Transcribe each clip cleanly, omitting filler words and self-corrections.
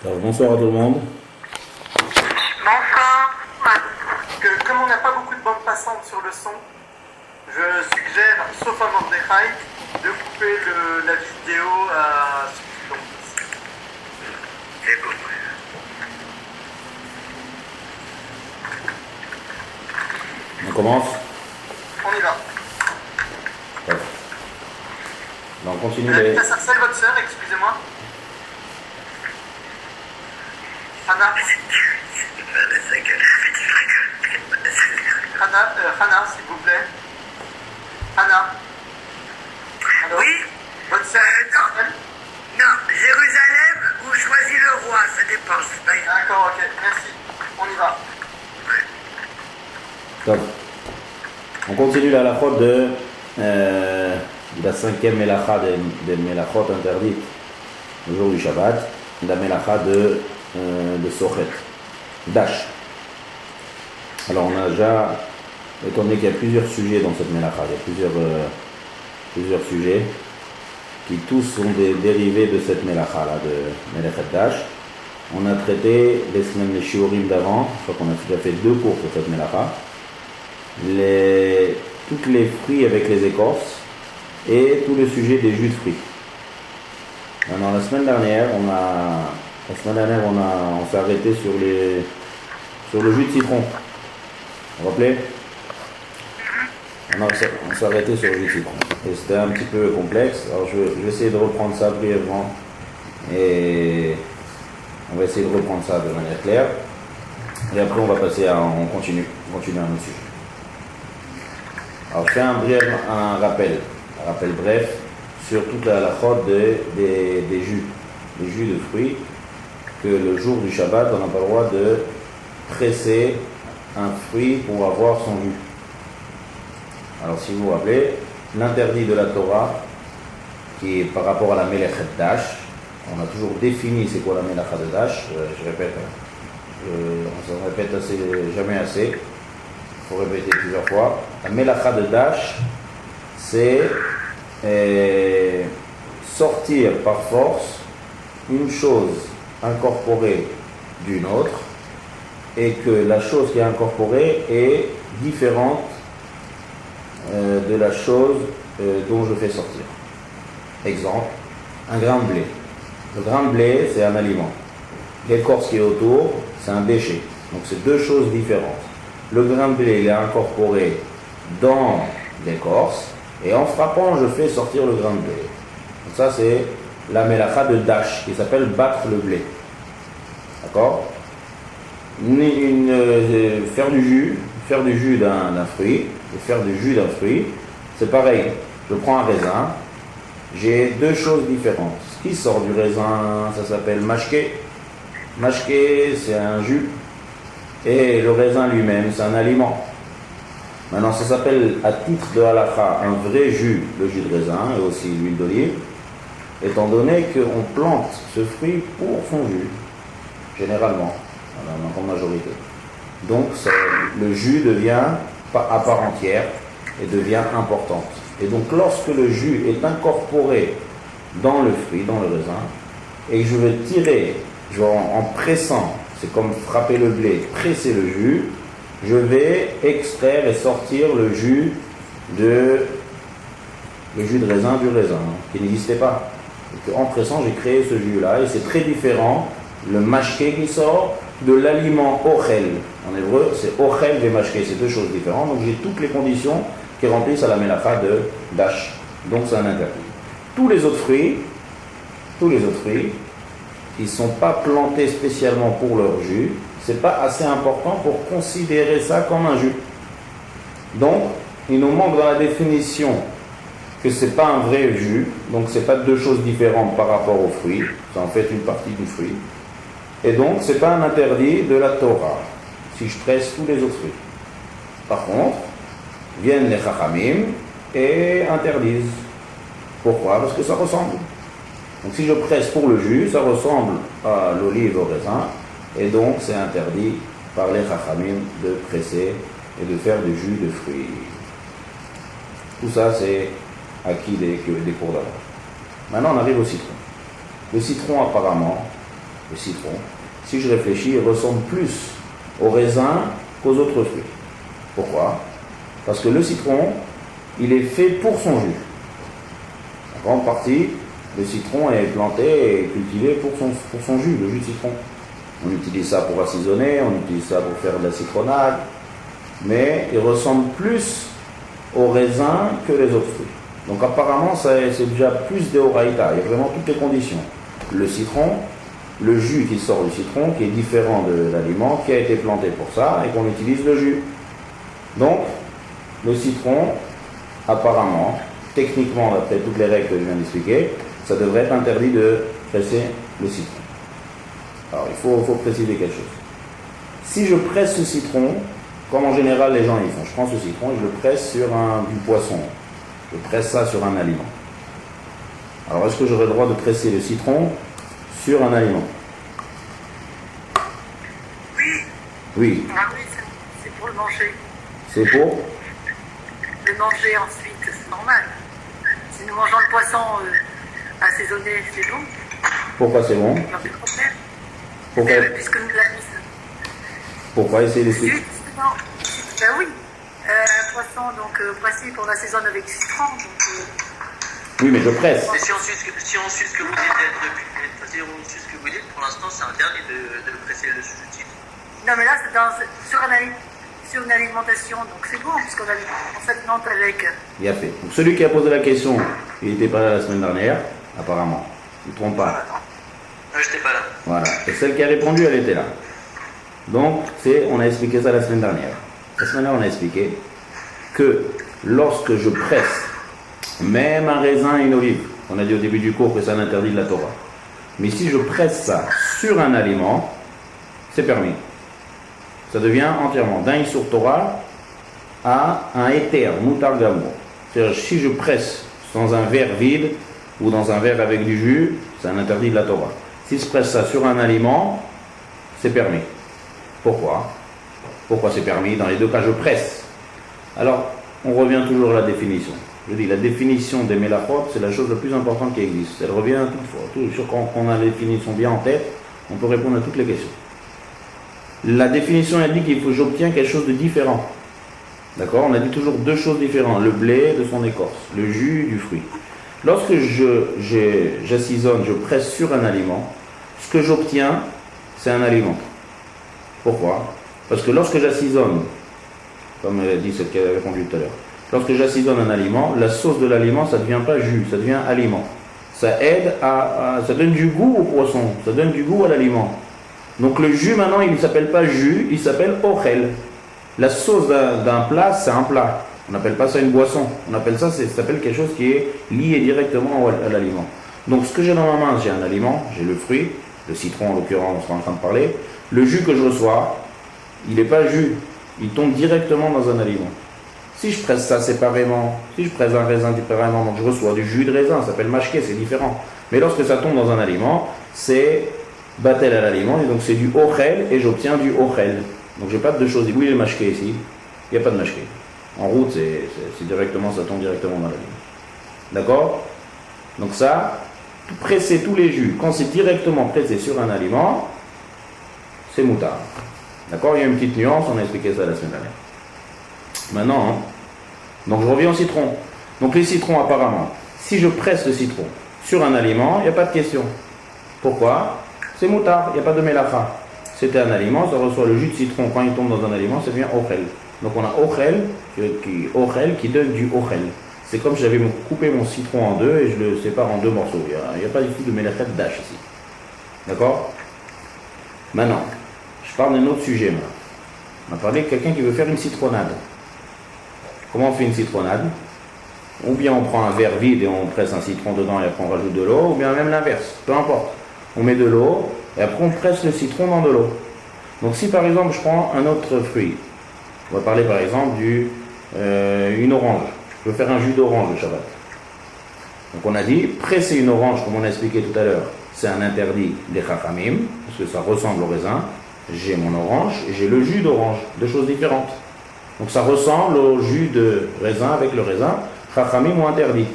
Alors, bonsoir à tout le monde. Bonsoir. Comme on n'a pas beaucoup de bandes passantes sur le son, je suggère, sauf à Mordechai, de couper la vidéo à suffisant. C'est bon. On commence. On y va. Ouais. Donc, on continue Elle les... habite à Sarcelles, votre sœur, excusez-moi. Hannah, Hannah, s'il vous plaît. Hannah. Alors, Oui, votre sœur, Sarcelles. non, Jérusalem ou choisis le roi, ça dépend. c'est pas- D'accord, ok, merci. On y va. Donc, on continue la halachot de la cinquième mélacha des mélachot interdites le jour du Shabbat, la mélacha de Sochet, Dash. Alors, on a déjà, étant donné qu'il y a plusieurs sujets dans cette mélacha, il y a plusieurs sujets qui tous sont des dérivés de cette mélacha là, de Mélechet Dash. On a traité les semaines des shiurim d'avant, je crois qu'on a déjà fait 2 cours pour cette mélacha. Tous les fruits avec les écorces et tout le sujet des jus de fruits. Maintenant, la semaine dernière, on s'est arrêté sur le jus de citron. Vous vous rappelez? On s'est arrêté sur le jus de citron. Et c'était un petit peu complexe. Alors je vais essayer de reprendre ça brièvement. Et on va essayer de reprendre ça de manière claire. Et après, on continue un autre sujet. Alors, je fais un rappel bref sur toute la halachot des jus de fruits, que le jour du Shabbat, on n'a pas le droit de presser un fruit pour avoir son jus. Alors, si vous vous rappelez, l'interdit de la Torah, qui est par rapport à la Mélechet Dash, on a toujours défini c'est quoi la Mélacha de Dash, je répète, on s'en répète jamais assez. Il faut répéter plusieurs fois. La Mélacha de Dash, c'est sortir par force une chose incorporée d'une autre et que la chose qui est incorporée est différente de la chose dont je fais sortir. Exemple, un grain de blé. Le grain de blé, c'est un aliment. L'écorce qui est autour, c'est un déchet. Donc c'est 2 choses différentes. Le grain de blé, il est incorporé dans l'écorce, et en frappant, je fais sortir le grain de blé. Donc ça, c'est la mélacha de Dash, qui s'appelle battre le blé. D'accord? Faire du jus d'un fruit, c'est pareil. Je prends un raisin, j'ai 2 choses différentes. Ce qui sort du raisin, ça s'appelle mashké. Mashké, c'est un jus. Et le raisin lui-même, c'est un aliment. Maintenant, ça s'appelle, à titre de halakha, un vrai jus, le jus de raisin, et aussi l'huile d'olive, étant donné qu'on plante ce fruit pour son jus, généralement, en grande majorité. Donc, le jus devient à part entière et devient importante. Et donc, lorsque le jus est incorporé dans le fruit, dans le raisin, et que je vais tirer, en pressant, c'est comme frapper le blé, presser le jus, je vais extraire et sortir le jus de raisin du raisin, qui n'existait pas. Et en pressant, j'ai créé ce jus-là, et c'est très différent, le mashké qui sort, de l'aliment ochel. En hébreu, c'est ochel et mashké, c'est 2 choses différentes, donc j'ai toutes les conditions qui remplissent à la mélacha de Dash. Donc c'est un interdit. Tous les autres fruits, qui ne sont pas plantés spécialement pour leur jus, c'est pas assez important pour considérer ça comme un jus. Donc, il nous manque dans la définition que c'est pas un vrai jus, donc c'est pas 2 choses différentes par rapport au fruit, c'est en fait une partie du fruit. Et donc, c'est pas un interdit de la Torah, si je presse tous les autres fruits. Par contre, viennent les chachamim et interdisent. Pourquoi? Parce que ça ressemble. Donc si je presse pour le jus, ça ressemble à l'olive au raisin, et donc c'est interdit par les chachamim de presser et de faire du jus de fruits. Tout ça, c'est acquis des cours d'avant. Maintenant, on arrive au citron. Le citron, apparemment, le citron, si je réfléchis, il ressemble plus au raisin qu'aux autres fruits. Pourquoi? Parce que le citron, il est fait pour son jus. En grande partie, le citron est planté et cultivé pour son jus, le jus de citron. On utilise ça pour assaisonner, on utilise ça pour faire de la citronnade, mais il ressemble plus au raisin que les autres fruits. Donc apparemment, c'est déjà plus d'Eoraïta, il y a vraiment toutes les conditions. Le citron, le jus qui sort du citron, qui est différent de l'aliment, qui a été planté pour ça, et qu'on utilise le jus. Donc, le citron, apparemment, techniquement, d'après toutes les règles que je viens d'expliquer, ça devrait être interdit de presser le citron. Alors, il faut préciser quelque chose. Si je presse ce citron, comme en général les gens ils font, je prends ce citron et je le presse sur du poisson. Je presse ça sur un aliment. Alors, est-ce que j'aurais le droit de presser le citron sur un aliment? Oui. Oui. Ah oui, c'est pour le manger. C'est pour? Le manger ensuite, c'est normal. Si nous mangeons le poisson assaisonné, c'est bon. Pourquoi c'est bon? Il n'y a pas de problème. Pourquoi, Puisque nous l'avons. pourquoi essayer d'expliquer? Justement. Ben oui. Un poisson donc pressé pour l'assaisonne avec du citron. Donc, Oui, mais je presse. Et si on suit ce que vous dites, pour l'instant, c'est interdit de presser le citron. non, mais là, c'est sur une alimentation, donc c'est bon, puisqu'on s'alimente avec. Il a fait. Donc celui qui a posé la question, il n'était pas là la semaine dernière, apparemment. Il ne trompe pas. Je n'étais pas là. Voilà. Et celle qui a répondu, elle était là. Donc, on a expliqué ça la semaine dernière. La semaine dernière, on a expliqué que lorsque je presse, même un raisin et une olive, on a dit au début du cours que c'est un interdit de la Torah. Mais si je presse ça sur un aliment, c'est permis. Ça devient entièrement d'un Issur Torah à un éther, Mutar Gamour. C'est-à-dire, si je presse dans un verre vide ou dans un verre avec du jus, c'est un interdit de la Torah. Si je presse ça sur un aliment, c'est permis. Pourquoi? Pourquoi c'est permis? Dans les deux cas, je presse. Alors, on revient toujours à la définition. Je dis, la définition des mélachot, c'est la chose la plus importante qui existe. Elle revient toutefois. Quand on a la définition bien en tête, on peut répondre à toutes les questions. La définition indique qu'il faut que j'obtienne quelque chose de différent. D'accord? On a dit toujours deux choses différentes. Le blé de son écorce, le jus du fruit. Lorsque j'assaisonne, je presse sur un aliment, ce que j'obtiens, c'est un aliment. Pourquoi? Parce que lorsque j'assaisonne, comme elle a dit celle qui avait répondu tout à l'heure, lorsque j'assaisonne un aliment, la sauce de l'aliment, ça ne devient pas jus, ça devient aliment. Ça aide ça donne du goût au poisson, ça donne du goût à l'aliment. Donc le jus maintenant, il ne s'appelle pas jus, il s'appelle ochel. La sauce d'un plat, c'est un plat. On n'appelle pas ça une boisson. On appelle ça s'appelle quelque chose qui est lié directement à l'aliment. Donc ce que j'ai dans ma main, j'ai un aliment, j'ai le fruit, le citron en l'occurrence, on sera en train de parler. Le jus que je reçois, il n'est pas jus, il tombe directement dans un aliment. Si je presse ça séparément, si je presse un raisin séparément, donc je reçois du jus de raisin, ça s'appelle mashké, c'est différent. Mais lorsque ça tombe dans un aliment, c'est battel à l'aliment, et donc c'est du ochel, et j'obtiens du ochel. Donc j'ai pas de deux choses. Oui, il est mashké ici, il n'y a pas de mashké. En route, c'est directement, ça tombe directement dans l'aliment. D'accord? Donc ça, presser tous les jus, quand c'est directement pressé sur un aliment, c'est moutard. D'accord? Il y a une petite nuance, on a expliqué ça la semaine dernière. Maintenant, donc je reviens au citron. Donc les citrons apparemment, si je presse le citron sur un aliment, il n'y a pas de question. Pourquoi? C'est moutard, il n'y a pas de mélacha. C'était un aliment, ça reçoit le jus de citron, quand il tombe dans un aliment, ça devient ochel. Donc on a ochel qui donne du ochel. C'est comme si j'avais coupé mon citron en deux et je le sépare en deux morceaux. Il n'y a pas du tout de mélacha d'âge ici. D'accord? Maintenant, je parle d'un autre sujet maintenant. On a parlé de quelqu'un qui veut faire une citronnade. Comment on fait une citronnade? Ou bien on prend un verre vide et on presse un citron dedans et après on rajoute de l'eau, ou bien même l'inverse, peu importe. On met de l'eau et après on presse le citron dans de l'eau. Donc si par exemple je prends un autre fruit, on va parler par exemple d'une orange. Je veux faire un jus d'orange le Shabbat. Donc on a dit, presser une orange, comme on a expliqué tout à l'heure, c'est un interdit des chachamim, parce que ça ressemble au raisin. J'ai mon orange et j'ai le jus d'orange, deux choses différentes. Donc ça ressemble au jus de raisin avec le raisin, chachamim ont interdit.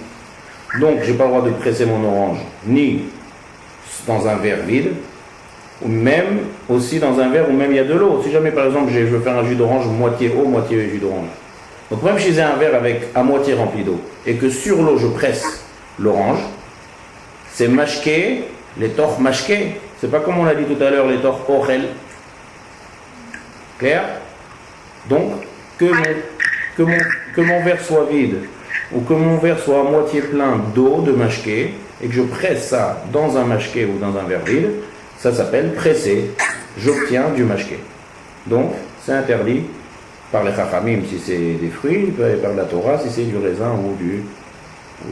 Donc j'ai pas le droit de presser mon orange, ni dans un verre vide, ou même aussi dans un verre où même il y a de l'eau. Si jamais par exemple je veux faire un jus d'orange moitié eau, moitié jus d'orange. Donc même si j'ai un verre avec à moitié rempli d'eau et que sur l'eau je presse l'orange, c'est mashké, les torts mashké. C'est pas comme on l'a dit tout à l'heure, les torts orel. Clair? Donc que mon verre soit vide ou que mon verre soit à moitié plein d'eau de mashké et que je presse ça dans un mashké ou dans un verre vide, ça s'appelle presser. J'obtiens du mashké. Donc c'est interdit par les chachamim si c'est des fruits, et par la Torah si c'est du raisin ou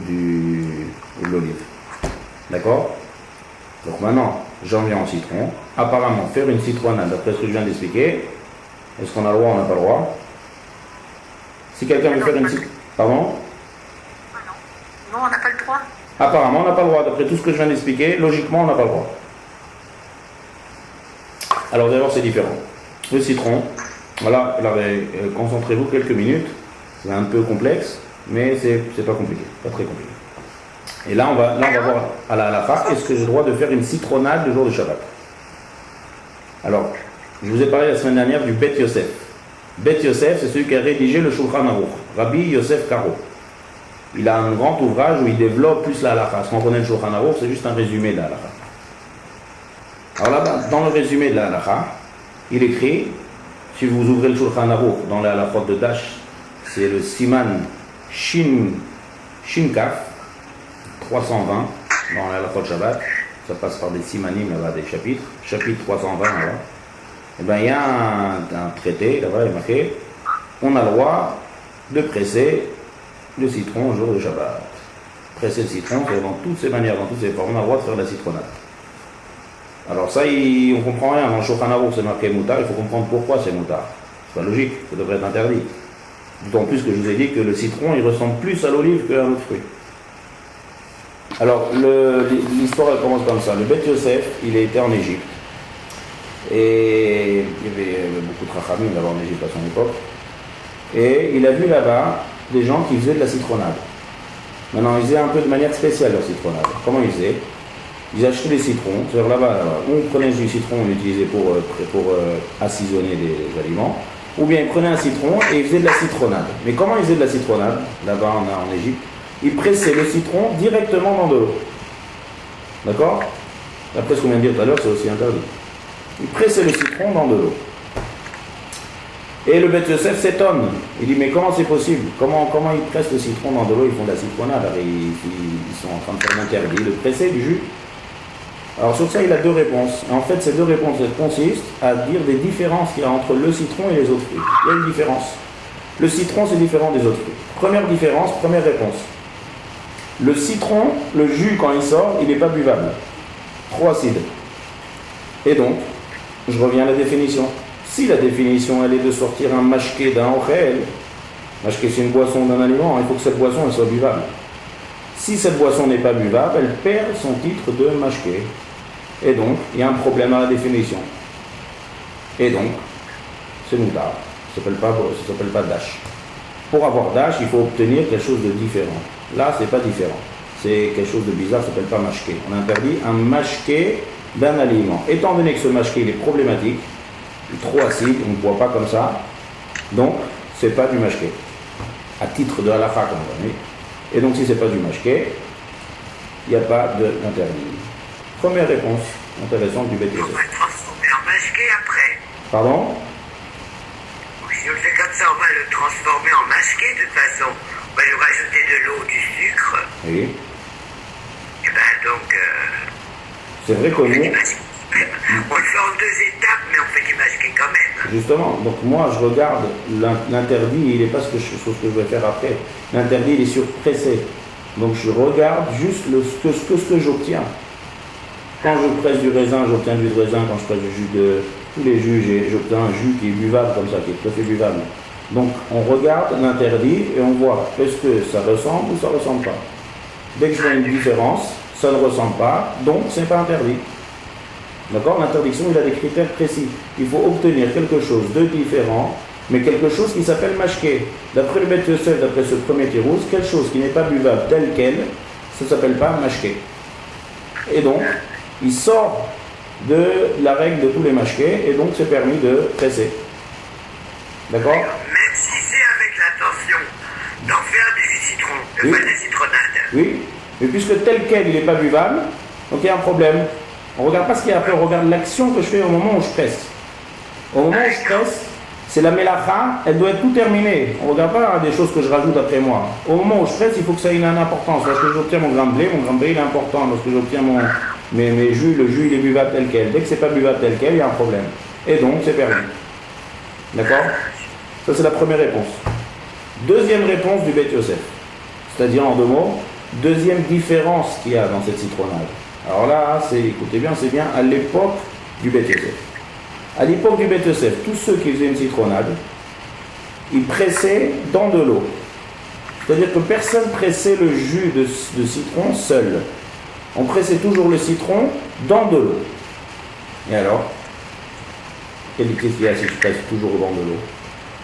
de l'olive. D'accord? Donc maintenant, j'en viens au citron. Apparemment, faire une citronnade, d'après ce que je viens d'expliquer, est-ce qu'on a le droit ou on n'a pas le droit? Si quelqu'un veut faire une citronnade... Pardon? Non, on n'a pas le droit. Apparemment, on n'a pas le droit. D'après tout ce que je viens d'expliquer, logiquement, on n'a pas le droit. Alors d'abord, c'est différent. Le citron, voilà, alors, concentrez-vous quelques minutes. C'est un peu complexe, mais c'est pas compliqué, pas très compliqué. Et là, on va voir à la halakha, est-ce que j'ai le droit de faire une citronnade le jour de Shabbat? Alors, je vous ai parlé la semaine dernière du Bet Yosef. Bet Yosef, c'est celui qui a rédigé le Shulchan Aruch, Rabbi Yosef Karo. Il a un grand ouvrage où il développe plus la halakha. Ce qu'on connaît le Shulchan Aruch, c'est juste un résumé de la halakha. Alors là, dans le résumé de la halakha, il écrit, si vous ouvrez le Shulchan Aruch dans la halakha de Dash, c'est le Siman Shinkaf, 320 dans la halakha de Shabbat, ça passe par des simanim là-bas, des chapitres, chapitre 320 là-bas. Et bien il y a un traité, là-bas il est marqué, on a le droit de presser le citron au jour de Shabbat. Presser le citron, c'est dans toutes ses manières, dans toutes ses formes, on a le droit de faire de la citronnade. Alors ça, on ne comprend rien, dans le Shulchan Aruch c'est marqué moutar, il faut comprendre pourquoi c'est moutar. C'est pas logique, ça devrait être interdit. D'autant plus que je vous ai dit que le citron, il ressemble plus à l'olive qu'à un autre fruit. Alors, l'histoire elle commence comme ça. Le Bet Yosef, il a été en Égypte. Et il y avait beaucoup de rachamim là-bas en Égypte à son époque. Et il a vu là-bas des gens qui faisaient de la citronnade. Maintenant, ils faisaient un peu de manière spéciale leur citronnade. Comment ils faisaient? Ils achetaient des citrons. C'est-à-dire là-bas, on prenait du citron, on l'utilisait pour assaisonner des aliments. Ou bien ils prenaient un citron et ils faisaient de la citronnade. Mais comment ils faisaient de la citronnade, là-bas en Égypte? Ils pressaient le citron directement dans de l'eau. D'accord? D'après ce qu'on vient de dire tout à l'heure, c'est aussi interdit. Ils pressaient le citron dans de l'eau. Et le Bet Yosef s'étonne. Il dit, mais comment c'est possible? Comment ils pressent le citron dans de l'eau? Ils font de la citronnade. Alors, ils sont en train de faire l'interdit, de presser du jus. Alors sur ça, il a deux réponses. En fait, ces deux réponses consistent à dire des différences qu'il y a entre le citron et les autres fruits. Il y a une différence. Le citron, c'est différent des autres fruits. Première différence, première réponse. Le citron, le jus, quand il sort, il n'est pas buvable. Trop acide. Et donc, je reviens à la définition. Si la définition, elle est de sortir un mashké d'un ochel, mashké c'est une boisson d'un aliment, il faut que cette boisson, elle soit buvable. Si cette boisson n'est pas buvable, elle perd son titre de mashké. Et donc, il y a un problème à la définition. Et donc, c'est moutar. Ça ne s'appelle pas dash. Pour avoir dash, il faut obtenir quelque chose de différent. Là, c'est pas différent. C'est quelque chose de bizarre, ça ne s'appelle pas mashké. On interdit un mashké d'un aliment. Étant donné que ce mashké, il est problématique, il est trop acide, on ne boit pas comme ça, donc, c'est pas du mashké. À titre de halakha, comme on dit. Et donc, si ce n'est pas du mashké, il n'y a pas d'interdit. Première réponse intéressante du Bet Yosef. On va le transformer en mashké après. Pardon? Oui, si on le fait comme ça, on va le transformer en mashké de toute façon. On va lui rajouter de l'eau, du sucre. Oui. Et ben donc, c'est vrai que on fait nous... du mashké. On le fait en deux étapes, mais on fait du mashké quand même. Justement, donc moi je regarde l'interdit, il n'est pas ce que je vais faire après. L'interdit il est surpressé. Donc je regarde juste ce que j'obtiens. Quand je presse du raisin, j'obtiens du jus de raisin. Quand je presse du jus de tous les jus, j'obtiens un jus qui est buvable comme ça, qui est tout à fait buvable. Donc on regarde l'interdit et on voit est-ce que ça ressemble ou ça ne ressemble pas. Dès que je vois une différence, ça ne ressemble pas, donc c'est pas interdit. D'accord? L'interdiction, il a des critères précis. Il faut obtenir quelque chose de différent, mais quelque chose qui s'appelle mashké. D'après le Bet Yosef, d'après ce premier tirouz, quelque chose qui n'est pas buvable tel quel, ça ne s'appelle pas mashké. Et donc, il sort de la règle de tous les mashkés, et donc c'est permis de presser. D'accord? Même si c'est avec l'intention d'en faire du jus de citron, de Oui. pas de la citronnade. Oui, mais puisque tel quel il n'est pas buvable, donc il y a un problème. On ne regarde pas ce qu'il y a après, on regarde l'action que je fais au moment où je presse. Au moment où je presse, c'est la mélacha, elle doit être tout terminée. On ne regarde pas des choses que je rajoute après moi. Au moment où je presse, il faut que ça ait une importance. Lorsque j'obtiens mon grain de blé il est important. Lorsque j'obtiens mes jus, le jus il est buvable tel quel. Dès que c'est pas buvable tel quel, il y a un problème. Et donc c'est permis. D'accord? Ça c'est la première réponse. Deuxième réponse du Beth Yosef. C'est-à-dire en deux mots, deuxième différence qu'il y a dans cette citronnade. Alors là, écoutez bien, c'est bien à l'époque du Beth Yosef. À l'époque du Beth Yosef, tous ceux qui faisaient une citronnade, ils pressaient dans de l'eau. C'est-à-dire que personne pressait le jus de citron seul. On pressait toujours le citron dans de l'eau. Et alors, qu'est-ce qu'il y a si je presse toujours dans de l'eau?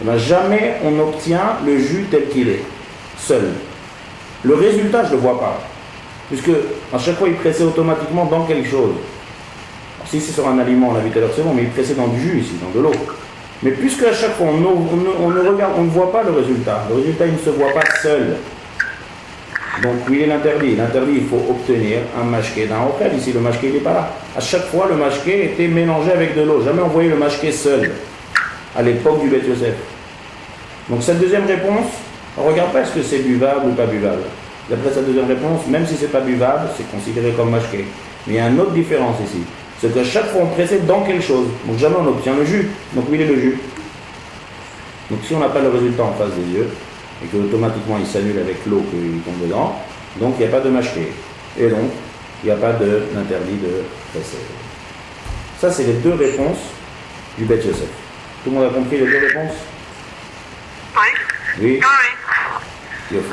Eh bien, jamais on obtient le jus tel qu'il est, seul. Le résultat, je ne le vois pas. Puisque à chaque fois, il pressait automatiquement dans quelque chose. Alors, si c'est sur un aliment, on a vu tout à l'heure, c'est bon, mais il pressait dans du jus ici, dans de l'eau. Mais puisque à chaque fois, on ne regarde, on ne voit pas le résultat. Le résultat, il ne se voit pas seul. Donc, oui, il est l'interdit. L'interdit, il faut obtenir un mashké d'un ochel. Ici, le mashké, il n'est pas là. À chaque fois, le mashké était mélangé avec de l'eau. Jamais on voyait le mashké seul, à l'époque du Beth Yosef. Donc, cette deuxième réponse, on ne regarde pas est-ce que c'est buvable ou pas buvable. D'après sa deuxième réponse, même si ce n'est pas buvable, c'est considéré comme mashké. Mais il y a une autre différence ici. C'est qu'à chaque fois, on pressait dans quelque chose. Donc, jamais on obtient le jus. Donc, où il est le jus? Donc, si on n'a pas le résultat en face des yeux, et qu'automatiquement il s'annule avec l'eau qui tombe dedans, donc il n'y a pas de mashké. Et donc, il n'y a pas d'interdit de presser. Ça, c'est les deux réponses du Beth Yosef. Tout le monde a compris les deux réponses? Oui. Oui. Oui. Yofi.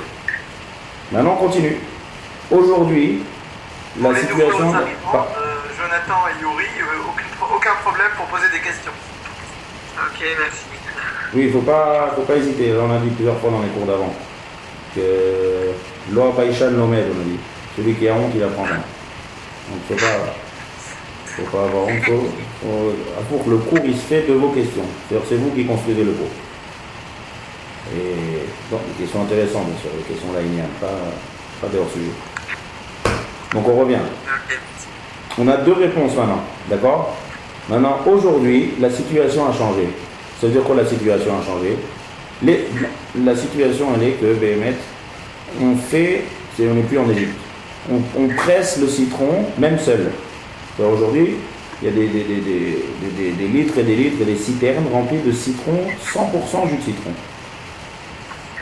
Maintenant, on continue. Aujourd'hui, Pour la les nouveaux situation... arrivants, Jonathan et Yuri, aucun problème pour poser des questions. Ok, merci. Oui, il ne faut pas hésiter. On a dit plusieurs fois dans les cours d'avant que Loa Baïchan Lomed, on a dit. Celui qui a honte, il apprendra. Donc il ne faut pas avoir honte. Pour que le cours, il se fait de vos questions. C'est-à-dire c'est vous qui construisez le cours. Et donc, des questions intéressantes, bien sûr. Les questions là, il n'y a pas de hors-sujet. Donc on revient. Ok. On a deux réponses maintenant. D'accord? Maintenant, aujourd'hui, la situation a changé. Ça veut dire quoi la situation a changé? La situation elle est que Béhémet, on n'est plus en Égypte. On presse le citron même seul. Aujourd'hui, il y a des litres et des litres et des citernes remplies de citron, 100% jus de citron.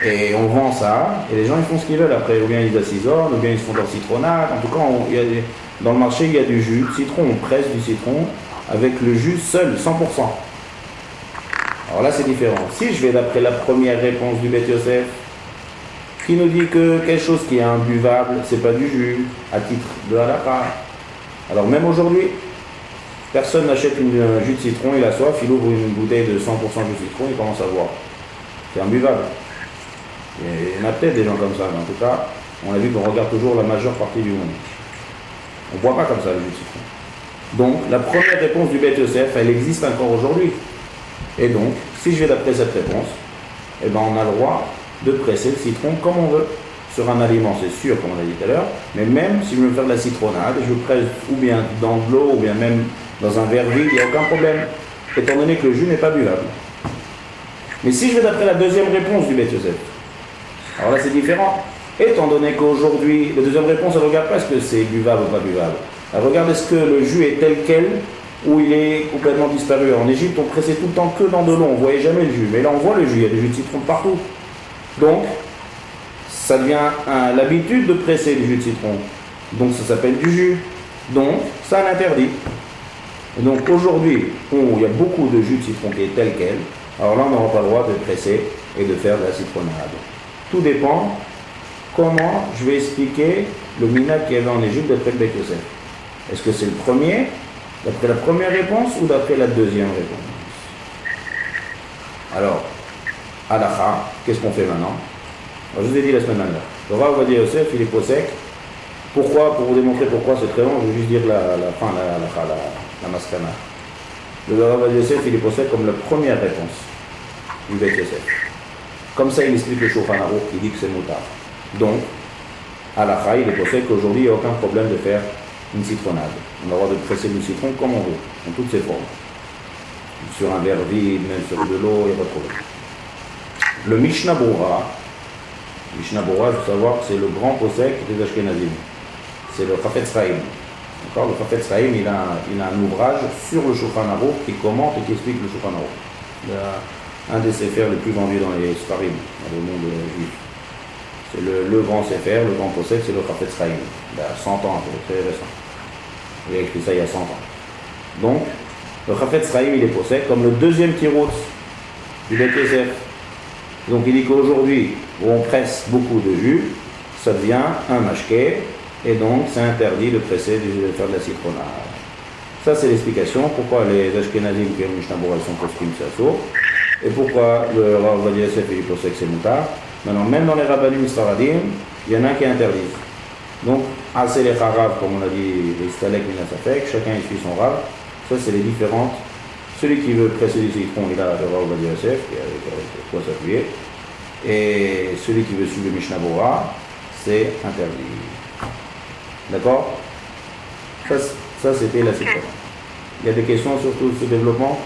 Et on vend ça, et les gens ils font ce qu'ils veulent après. Ou bien ils assaisonnent, ou bien ils se font leur citronnade. En tout cas, dans le marché, il y a du jus de citron. On presse du citron avec le jus seul, 100%. Alors là, c'est différent. Si je vais d'après la première réponse du Beth Yosef, qui nous dit que quelque chose qui est imbuvable, c'est pas du jus, à titre de halakha. Alors même aujourd'hui, personne n'achète un jus de citron, il a soif, il ouvre une bouteille de 100% jus de citron, il commence à boire. C'est imbuvable. Il y en a peut-être des gens comme ça, mais en tout cas, on a vu qu'on regarde toujours la majeure partie du monde. On ne boit pas comme ça le jus de citron. Donc, la première réponse du Beth Yosef, elle existe encore aujourd'hui. Et donc, si je vais d'après cette réponse, eh ben on a le droit de presser le citron comme on veut. Sur un aliment, c'est sûr, comme on a dit tout à l'heure, mais même si je veux faire de la citronnade, je presse ou bien dans de l'eau, ou bien même dans un verre vide, il n'y a aucun problème, étant donné que le jus n'est pas buvable. Mais si je vais d'après la deuxième réponse du Beth Yosef, alors là c'est différent. Étant donné qu'aujourd'hui, la deuxième réponse, elle ne regarde pas est-ce que c'est buvable ou pas buvable. Elle regarde est-ce que le jus est tel quel, où il est complètement disparu. En Égypte, on pressait tout le temps que dans de l'eau, on ne voyait jamais le jus. Mais là, on voit le jus, il y a du jus de citron partout. Donc, ça devient l'habitude de presser du jus de citron. Donc, ça s'appelle du jus. Donc, ça l'interdit. Et donc, aujourd'hui, il y a beaucoup de jus de citron qui est tel quel. Alors là, on n'aura pas le droit de presser et de faire de la citronnade. Tout dépend comment je vais expliquer le minhag qu'il y avait en Égypte d'après le Beth Yosef. Est-ce que c'est le premier d'après la première réponse ou d'après la deuxième réponse? Alors, halakha, qu'est-ce qu'on fait maintenant? Alors, je vous ai dit la semaine dernière. Le Rav Ovadia Yosef, il est posek. Pourquoi? Pour vous démontrer pourquoi c'est très long, je vais juste dire la fin, la maskana. Le Rav Yosef, il est posé comme la première réponse du Bet Yosef. Comme ça, il explique le Shulchan Aruch, il dit que c'est moutar. Donc, à la il est posé qu'aujourd'hui, il n'y a aucun problème de faire une citronnade. On a le droit de presser du citron comme on veut, en toutes ses formes. Sur un verre vide, même sur de l'eau, il n'y a pas de problème. Le Mishnah Berurah, il faut savoir que c'est le grand posek des Ashkenazim. C'est le Chafetz Chaim. D'accord, le Chafetz Chaim, il a un ouvrage sur le Shulchan Aruch qui commente et qui explique le Shulchan Aruch. Il a un des séfers les plus vendus dans les Sfarim, dans le monde juif. C'est le grand séfer, le grand posek, c'est le Chafetz Chaim. Il a 100 ans, c'est très récent. Il a écrit ça il y a 100 ans. Donc, le Chafetz Chaim, il est posek comme le deuxième tirout du Bet Yosef. Donc il dit qu'aujourd'hui, où on presse beaucoup de jus, ça devient un mashké, et donc c'est interdit de presser, de faire de la citronnade. Ça c'est l'explication pourquoi les Ashkenazim qui ont Mishnah Berurah sont poskim sasso, et pourquoi le Rav Yosef et le posek c'est moutar. Maintenant, même dans les rabbanim sfaradim, il y en a qui interdisent. Donc, assez les harav, comme on a dit, les stalek minasafek, chacun il suit son rav. Ça c'est les différentes. Celui qui veut presser du citron, il a le Rav Yosef, avec quoi s'appuyer. Et celui qui veut suivre le Mishnah Berurah, c'est interdit. D'accord? Ça c'était la citronnade. Il y a des questions sur tout ce développement?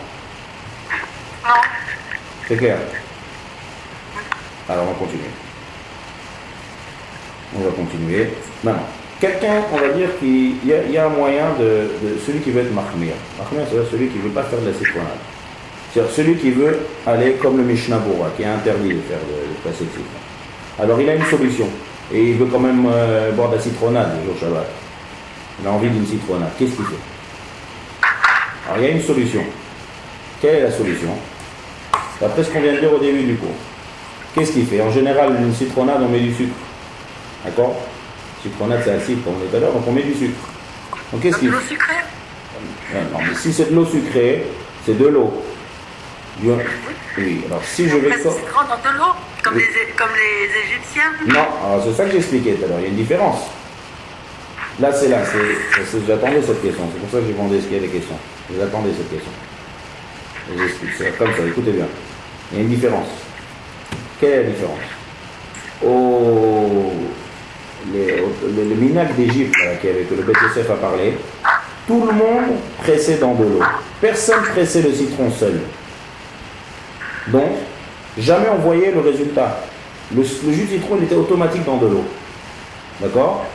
Non. C'est clair? Alors on va continuer. On va continuer. Maintenant, quelqu'un, on va dire qu'il y a un moyen de celui qui veut être mahmir. Mahmir, c'est celui qui ne veut pas faire de la citronnade. C'est-à-dire celui qui veut aller comme le Mishnah Berurah, qui est interdit de faire de passer de citron. Alors il a une solution. Et il veut quand même boire de la citronnade le jour Shabbat. Il a envie d'une citronnade. Qu'est-ce qu'il fait? Alors il y a une solution. Quelle est la solution? D'après ce qu'on vient de dire au début du cours. Qu'est-ce qu'il fait? En général, une citronnade, on met du sucre. D'accord? Citronnade, c'est acide, comme on dit tout à l'heure, donc on met du sucre. Donc qu'est-ce qu'il fait? De l'eau sucrée? Non, mais si c'est de l'eau sucrée, c'est de l'eau. Oui, alors si je vais... On presse le citron dans de l'eau, comme, oui. comme les Égyptiens? Non, alors c'est ça que j'expliquais tout à l'heure, il y a une différence. Là, j'attendais cette question, c'est pour ça que j'ai demandé est-ce qu'il y a des questions. J'attendais cette question. Et j'explique, c'est comme ça, écoutez bien. Il y a une différence. Quelle est la différence? Le minag d'Égypte, que le Bet Yosef a parlé, tout le monde pressait dans de l'eau. Personne pressait le citron seul. Donc, jamais on voyait le résultat. Le jus de citron, il était automatique dans de l'eau. D'accord?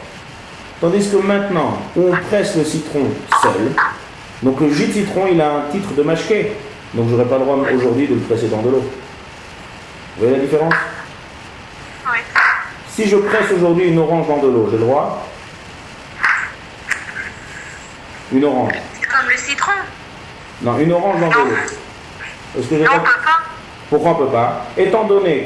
Tandis que maintenant, on presse le citron seul. Donc le jus de citron, il a un titre de mashké. Donc j'aurais pas le droit aujourd'hui de le presser dans de l'eau. Vous voyez la différence? Oui. Si je presse aujourd'hui une orange dans de l'eau, j'ai le droit? Une orange. C'est comme le citron. Non, une orange dans de l'eau. Est-ce que j'ai Non, on pas... peut pas. Pourquoi on ne peut pas? Étant donné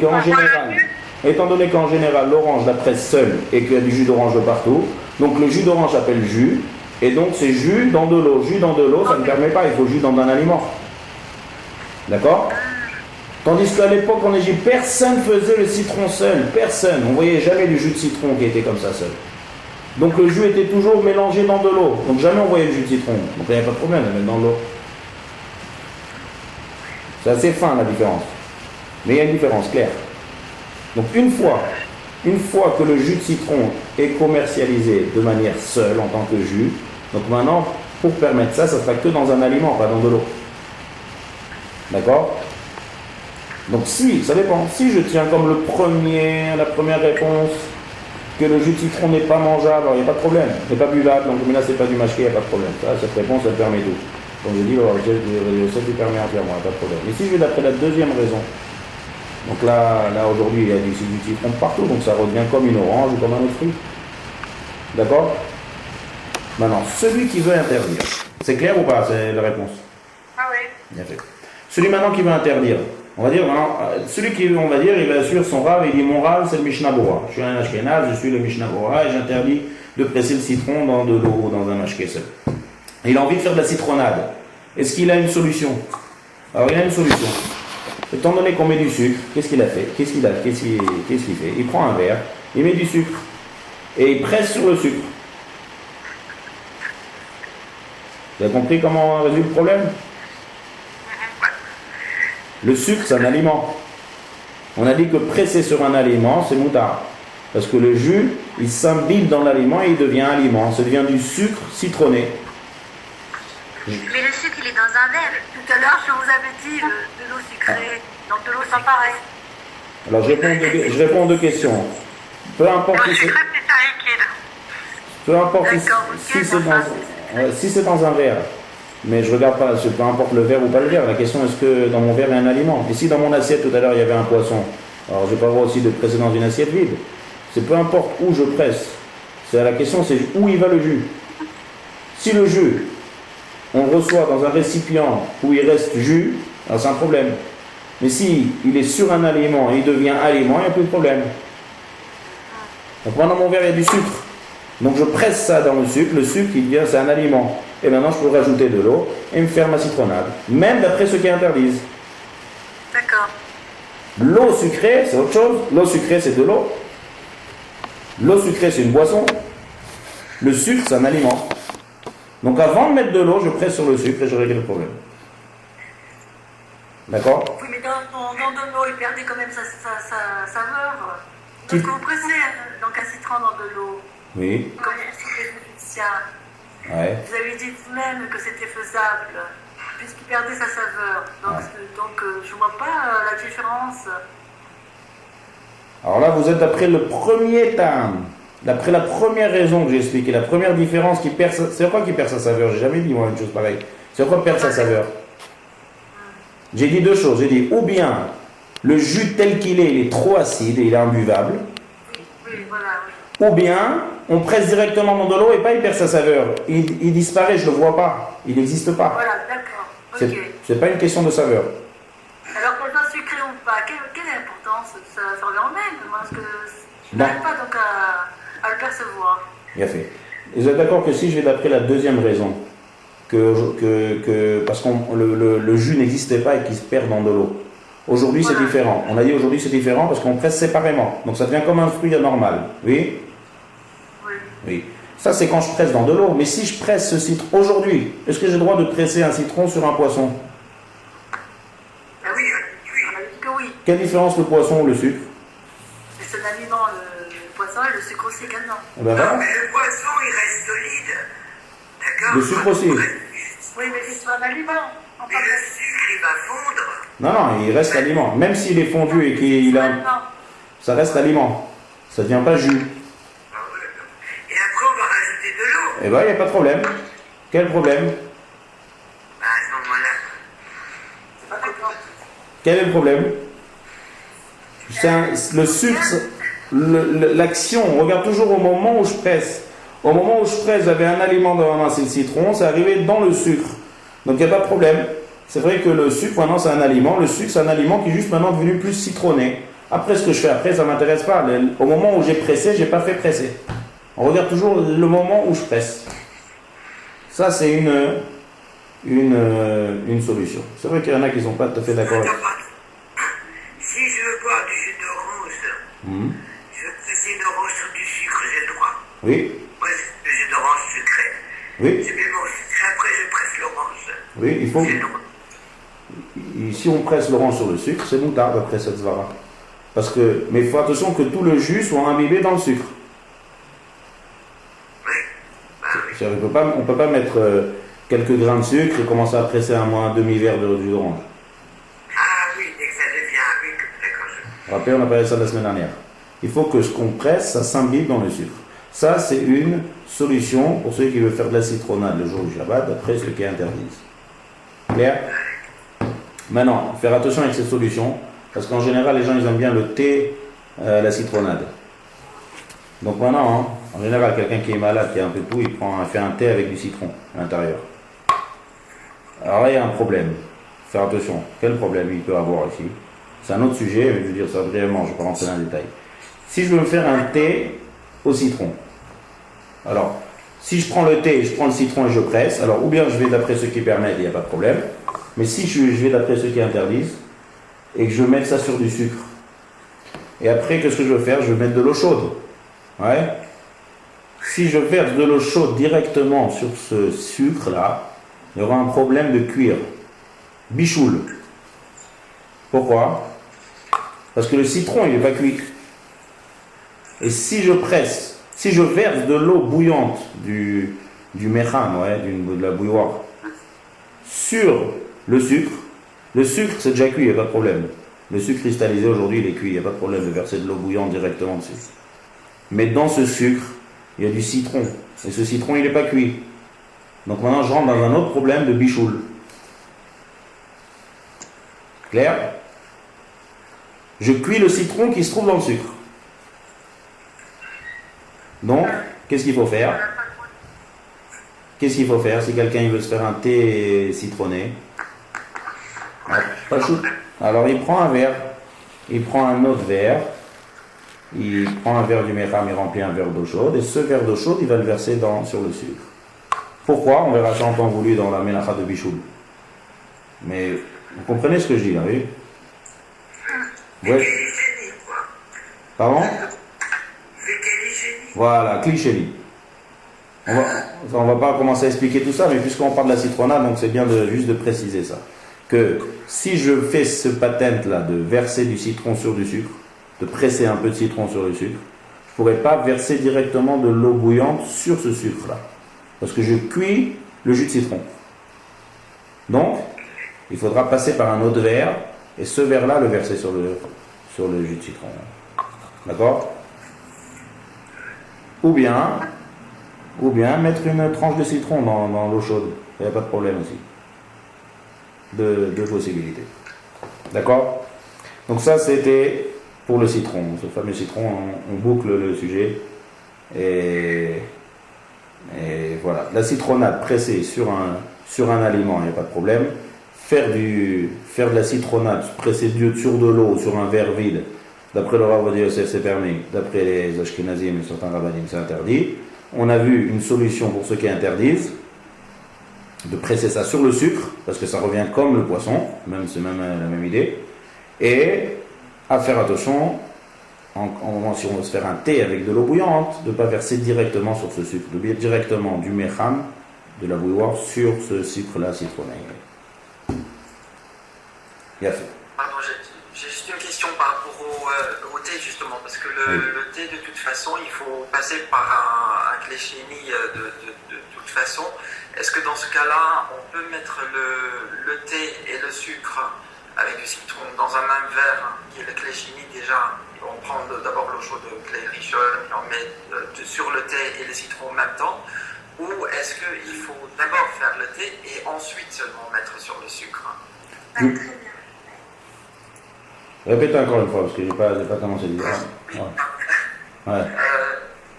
qu'en général, l'orange la presse seule et qu'il y a du jus d'orange de partout, donc le jus d'orange s'appelle jus, et donc c'est jus dans de l'eau. Jus dans de l'eau, ça ne permet pas, il faut jus dans un aliment. D'accord? Tandis qu'à l'époque en Égypte, personne ne faisait le citron seul, personne. On ne voyait jamais du jus de citron qui était comme ça seul. Donc le jus était toujours mélangé dans de l'eau. Donc jamais on voyait le jus de citron. Donc il n'y a pas de problème de mettre dans l'eau. C'est assez fin la différence. Mais il y a une différence claire. Donc une fois que le jus de citron est commercialisé de manière seule en tant que jus, donc maintenant, pour permettre ça, ça ne sera que dans un aliment, pas dans de l'eau. D'accord? Donc si, ça dépend. Si je tiens comme la première réponse, que le jus de citron n'est pas mangeable, alors il n'y a pas de problème. n'est pas buvable, donc mais là c'est pas du mashké, il n'y a pas de problème. Ça, cette réponse, elle permet tout. Comme je dis, ça lui permet entièrement, il n'y a pas de problème. Mais si je vais d'après la deuxième raison, donc là aujourd'hui il y a du citron partout, donc ça revient comme une orange ou comme un autre fruit. D'accord? Maintenant, celui qui veut interdire, c'est clair ou pas, c'est la réponse? Ah oui. Bien fait. Celui maintenant qui veut interdire, on va dire maintenant, celui qui, on va dire, il va suivre son rave, il dit mon rave c'est le Mishnah Berurah. Je suis un Ashkenaz, je suis le Mishnah Berurah et j'interdis de presser le citron dans de l'eau ou dans un mashké seul. Il a envie de faire de la citronnade. Est-ce qu'il a une solution? Alors il a une solution. Étant donné qu'on met du sucre, qu'est-ce qu'il a fait? Qu'est-ce qu'il fait? Il prend un verre, il met du sucre et il presse sur le sucre. Vous avez compris comment on résout le problème? Le sucre, c'est un aliment. On a dit que presser sur un aliment, c'est moutard. Parce que le jus, il s'imbibe dans l'aliment et il devient aliment. Ça devient du sucre citronné. Mais le sucre, il est dans un verre. Tout à l'heure, je vous avais dit de l'eau sucrée, donc de l'eau sans pareil. Alors je réponds aux deux questions. Peu importe Le sucre, c'est un liquide. peu importe D'accord, si c'est dans un verre. Mais je regarde pas, peu importe le verre ou pas le verre. La question est-ce que dans mon verre il y a un aliment? Et si dans mon assiette tout à l'heure il y avait un poisson, alors je n'ai pas le droit aussi de presser dans une assiette vide. C'est peu importe où je presse. La question c'est où il va le jus. Si le jus, on le reçoit dans un récipient où il reste jus, alors c'est un problème. Mais si il est sur un aliment et il devient aliment, il n'y a plus de problème. Donc moi dans mon verre il y a du sucre. Donc je presse ça dans le sucre c'est un aliment. Et maintenant je peux rajouter de l'eau et me faire ma citronnade. Même d'après ceux qui interdisent. D'accord. L'eau sucrée c'est autre chose. L'eau sucrée c'est de l'eau. L'eau sucrée c'est une boisson. Le sucre c'est un aliment. Donc avant de mettre de l'eau, je presse sur le sucre et je règle le problème. D'accord? Oui, mais dans de l'eau, il perdait quand même sa saveur. Parce que vous pressez donc un citron dans de l'eau. Oui. Comme vous savez, musicien. Ouais. Vous avez dit vous-même que c'était faisable, puisqu'il perdait sa saveur. Donc, je ne vois pas la différence. Alors là, vous êtes d'après le premier terme. D'après la première raison que j'ai expliquée, la première différence qui perd c'est quoi qui perd sa saveur? J'ai jamais dit moi une chose pareille. C'est quoi perdre sa saveur? J'ai dit deux choses. J'ai dit ou bien le jus tel qu'il est, il est trop acide et il est imbuvable. Oui, voilà, oui. Ou bien on presse directement dans de l'eau et pas il perd sa saveur. Il disparaît, je ne le vois pas. Il n'existe pas. Voilà, d'accord. Ok. C'est pas une question de saveur. Alors, qu'on soit sucré ou pas, quelle est l'importance? Ça revient au même, parce que je Non. n'arrive pas donc à le percevoir. Bien fait. Et vous êtes d'accord que si je vais d'après la deuxième raison, parce que le jus n'existait pas et qu'il se perd dans de l'eau. Aujourd'hui c'est différent. On a dit aujourd'hui c'est différent parce qu'on presse séparément. Donc ça devient comme un fruit anormal. Oui? Oui. Oui. Ça c'est quand je presse dans de l'eau. Mais si je presse ce citron aujourd'hui, est-ce que j'ai le droit de presser un citron sur un poisson? Ah oui, on a dit que oui. Quelle différence le poisson ou le sucre? C'est un aliment, le poisson et le sucre aussi également. Eh ben Non, voilà. mais le poisson, il reste solide. D'accord? Le sucre aussi. Oui, mais c'est un aliment. On Mais parle le sucre, il va fondre. Non, il reste aliment. Même s'il est fondu et qu'il a... Ça reste aliment. Ça ne devient pas jus. Ah ouais. Et après, on va rajouter de l'eau. Eh bien, il n'y a pas de problème. Quel problème? Bah, à ce moment-là, C'est pas comme ça. Quel est le problème? Le sucre, l'action, on regarde toujours au moment où je presse. Au moment où je presse, j'avais un aliment dans ma main, c'est le citron, c'est arrivé dans le sucre. Donc il n'y a pas de problème. C'est vrai que le sucre, maintenant, c'est un aliment. Le sucre, c'est un aliment qui est juste maintenant devenu plus citronné. Après, ce que je fais après, ça ne m'intéresse pas. Au moment où j'ai pressé, je n'ai pas fait presser. On regarde toujours le moment où je presse. Ça, c'est une solution. C'est vrai qu'il y en a qui ne sont pas tout à fait d'accord avec ça. si je veux boire du jus d'orange, je veux presser une orange sur du sucre, j'ai le droit. Oui, Moi, le jus d'orange sucré. oui, Je mets mon sucre, après je presse l'orange. oui, il faut... J'ai le droit. Si on presse l'orange sur le sucre, c'est moutarde après cette svara. Mais il faut attention que tout le jus soit imbibé dans le sucre. Oui. Bah oui. On ne peut pas mettre quelques grains de sucre et commencer à presser un demi-verre de jus d'orange. Ah oui, dès que ça devient, oui, d'accord. Rappelez, on a parlé de ça la semaine dernière. Il faut que ce qu'on presse, ça s'imbibe dans le sucre. Ça, c'est une solution pour ceux qui veulent faire de la citronnade le jour du Shabbat, d'après ceux qui interdisent. Clair? Maintenant, faire attention avec cette solution, parce qu'en général, les gens, ils aiment bien le thé, la citronnade. Donc maintenant, en général, quelqu'un qui est malade, qui a un peu de tout, il fait un thé avec du citron à l'intérieur. Alors là, il y a un problème. Faire attention. Quel problème il peut avoir ici? C'est un autre sujet, mais je vais dire ça brièvement, je ne vais pas rentrer dans le détail. Si je veux me faire un thé au citron, alors, si je prends le thé, je prends le citron et je presse, alors ou bien je vais d'après ceux qui permettent, il n'y a pas de problème, mais si je vais d'après ceux qui interdisent, et que je mets ça sur du sucre, et après, qu'est-ce que je veux faire? Je vais mettre de l'eau chaude. Ouais. Si je verse de l'eau chaude directement sur ce sucre-là, il y aura un problème de cuir. Bichoul. Pourquoi? Parce que le citron, il n'est pas cuit. Et si je presse, si je verse de l'eau bouillante du mecham, de la bouilloire, sur le sucre c'est déjà cuit, il n'y a pas de problème. Le sucre cristallisé aujourd'hui, il est cuit, il n'y a pas de problème de verser de l'eau bouillante directement dessus. Mais dans ce sucre, il y a du citron. Et ce citron, il n'est pas cuit. Donc maintenant, je rentre dans un autre problème de bichoul. Clair? Je cuis le citron qui se trouve dans le sucre. Donc, qu'est-ce qu'il faut faire? Qu'est-ce qu'il faut faire si quelqu'un il veut se faire un thé citronné? Alors il prend un verre, il prend un autre verre, il prend un verre du mecham, il remplit un verre d'eau chaude, et ce verre d'eau chaude, il va le verser sur le sucre. Pourquoi? On verra ça en temps voulu dans la mélacha de Bichoul. Mais vous comprenez ce que je dis là, oui? Ouais. Pardon? Voilà, cliché. On va pas commencer à expliquer tout ça, mais puisqu'on parle de la citronnade, donc c'est bien juste de préciser ça. Que si je fais ce patent là de verser du citron sur du sucre, de presser un peu de citron sur le sucre, je ne pourrais pas verser directement de l'eau bouillante sur ce sucre là. Parce que je cuis le jus de citron. Donc, il faudra passer par un autre verre, et ce verre là le verser sur le jus de citron. D'accord? Ou bien mettre une tranche de citron dans l'eau chaude. Il n'y a pas de problème aussi. Deux possibilités. D'accord? Donc ça, c'était pour le citron. Ce fameux citron, on boucle le sujet. Et voilà. La citronnade pressée sur un aliment, il n'y a pas de problème. Faire de la citronnade pressée sur de l'eau, sur un verre vide, d'après le Rav Yosef, c'est permis. D'après les Ashkenazim et certains Rabbanim, c'est interdit. On a vu une solution pour ceux qui interdisent, de presser ça sur le sucre, parce que ça revient comme le poisson, c'est même la même idée, et à faire attention, si on veut se faire un thé avec de l'eau bouillante, de ne pas verser directement sur ce sucre, de mettre directement du mecham, de la bouilloire, sur ce sucre-là citronné. Bien fait. Pardon, j'ai juste une question par rapport au thé, justement, parce que le thé, de toute façon, il faut passer par un cléchénie de toute façon. Est-ce que dans ce cas-là, on peut mettre le thé et le sucre avec du citron dans un même verre, qui est le cléchénie déjà? On prend d'abord l'eau chaude de clé richonne, et on met sur le thé et le citron en même temps? Ou est-ce qu'il faut d'abord faire le thé et ensuite seulement mettre sur le sucre? Très bien. Répétez encore une fois, parce que je n'ai pas commencé à dire.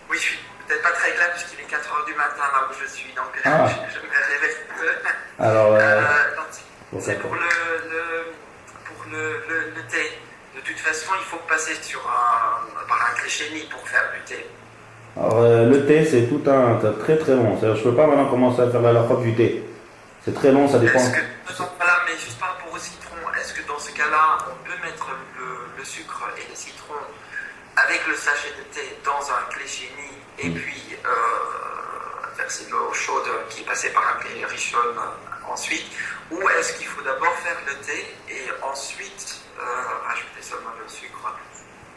Oui, je suis peut-être pas très clair, puisqu'il est 4h du matin là où je suis, donc je me réveille un peu. Alors, c'est pour le thé. De toute façon, il faut passer par un cléchénie pour faire du thé. Alors, le thé, c'est très très long. Je ne peux pas maintenant commencer à faire la robe du thé. C'est très long, ça dépend. Voilà, mais juste par rapport au citron, est-ce que dans ce cas-là, on peut mettre le sucre et le citron avec le sachet de thé dans un cléchénie et puis verser de l'eau chaude qui est passée par un clé richonne ensuite? Ou est-ce qu'il faut d'abord faire le thé et ensuite rajouter seulement le sucre?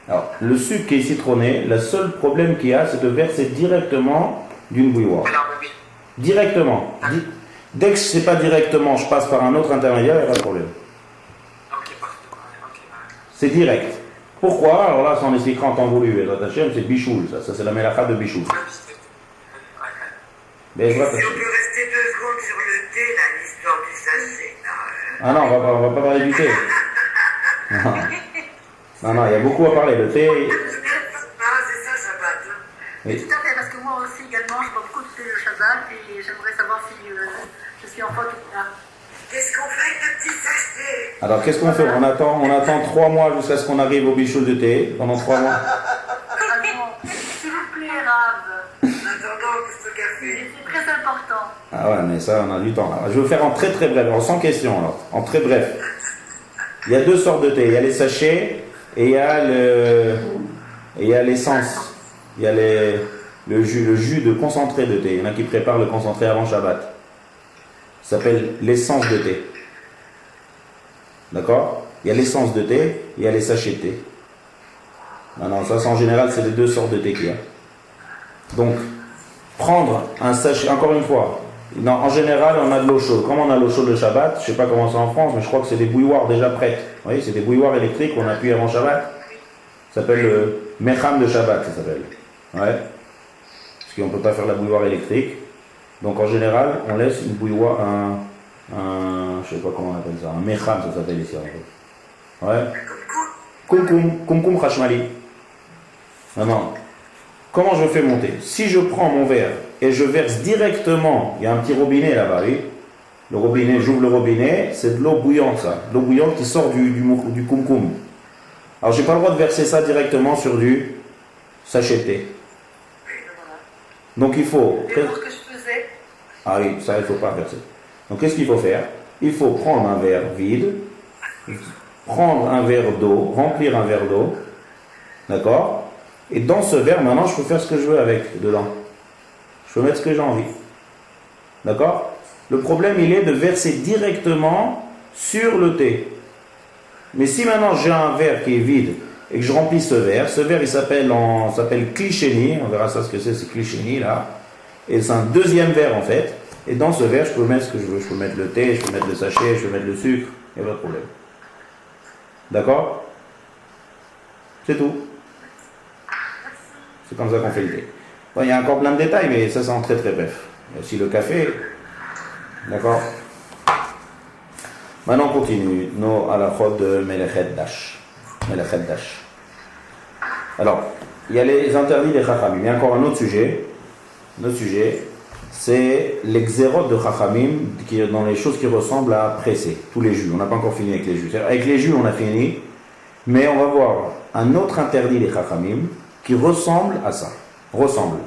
Alors, le sucre qui est citronné, le seul problème qu'il y a, c'est de verser directement d'une bouilloire. Alors, oui. Directement. Dès que ce n'est pas directement, je passe par un autre intermédiaire, il n'y a pas de problème. Ok, parfait. C'est direct. Pourquoi? Alors là, ça en expliquera en temps voulu. C'est bichoul, ça c'est la mélacha de bichoul. Mais si on peut rester 2 secondes sur le thé, là, l'histoire du sachet. Ah non, on va pas parler du thé. Non, il y a beaucoup à parler. Le thé. C'est ça, Shabbat. Oui. Tout à fait, parce que moi aussi également, je bois beaucoup de thé le Shabbat et j'aimerais savoir si je suis en faute ou pas. Qu'est-ce qu'on fait avec le petit sachet? Alors, qu'est-ce qu'on fait? On attend 3 mois jusqu'à ce qu'on arrive au bichoul de thé. Pendant 3 mois. S'il vous plaît, Rav. Attendant, ce café. C'est très important. Ah ouais, mais ça, on a du temps. Alors, je vais faire en très très bref, sans question alors. En très bref. Il y a 2 sortes de thé. Il y a les sachets et il y a l'essence. Il y a le jus de concentré de thé. Il y en a qui préparent le concentré avant Shabbat. Ça s'appelle l'essence de thé. D'accord? Il y a l'essence de thé et il y a les sachets de thé. Non, ça, en général, c'est les deux sortes de thé qu'il y a. Donc, prendre un sachet, encore une fois, non, en général, on a de l'eau chaude. Comme on a l'eau chaude le Shabbat, je ne sais pas comment c'est en France, mais je crois que c'est des bouilloires déjà prêtes. Vous voyez, c'est des bouilloires électriques qu'on appuie avant Shabbat. Ça s'appelle le Mecham de Shabbat, ça s'appelle. Ouais. Parce qu'on ne peut pas faire la bouilloire électrique. Donc, en général, on laisse une bouilloire, je ne sais pas comment on appelle ça, un Mecham, ça s'appelle ici en fait. Ouais. Kumkum Khashmali. Non. Comment je fais monter? Si je prends mon verre et je verse directement, il y a un petit robinet là-bas, oui. Le robinet, j'ouvre le robinet, c'est de l'eau bouillante ça. De l'eau bouillante qui sort du kumkum. Alors j'ai pas le droit de verser ça directement sur du sachet de thé. Donc il faut... C'est pour ce que je faisais. Ah oui, ça il ne faut pas verser. Donc qu'est-ce qu'il faut faire? Il faut prendre un verre vide, prendre un verre d'eau, remplir un verre d'eau, d'accord? Et dans ce verre, maintenant, je peux faire ce que je veux avec, dedans. Je peux mettre ce que j'ai envie. D'accord? Le problème, il est de verser directement sur le thé. Mais si maintenant j'ai un verre qui est vide et que je remplis ce verre il s'appelle Klisheni, on verra ça ce que c'est Klisheni là. Et c'est un deuxième verre en fait. Et dans ce verre, je peux mettre ce que je veux. Je peux mettre le thé, je peux mettre le sachet, je peux mettre le sucre. Il n'y a pas de problème. D'accord? C'est tout. C'est comme ça qu'on fait le thé. Bon, il y a encore plein de détails, mais ça c'est en très très bref. Il y a aussi le café. D'accord? Maintenant on continue. Nos halachot de Melechet Dash. Alors, il y a les interdits des Chachamim. Il y a encore un autre sujet. C'est les xérot de Chachamim, qui est dans les choses qui ressemblent à presser. Tous les jus. On n'a pas encore fini avec les jus. Avec les jus, on a fini. Mais on va voir un autre interdit des Chachamim qui ressemble à ça. Ressemble.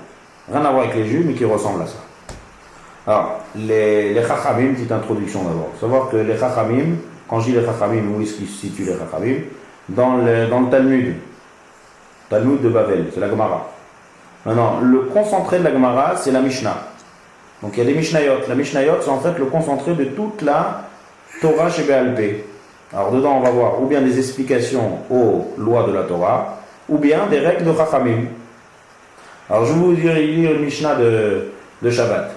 Rien à voir avec les jus, mais qui ressemble à ça. Alors, les Chachamim, petite introduction d'abord. Savoir que les Chachamim, quand je dis les Chachamim, où est-ce qu'ils se situent les Chachamim? Dans le Talmud. Talmud de Babel, c'est la Gemara. Maintenant, le concentré de la Gemara, c'est la Mishnah. Donc il y a des Mishnayot. La Mishnayot, c'est en fait le concentré de toute la Torah chez Béal Pé. Alors dedans, on va voir ou bien des explications aux lois de la Torah, ou bien des règles de Chachamim. Alors je vais vous lire une Mishnah de Shabbat.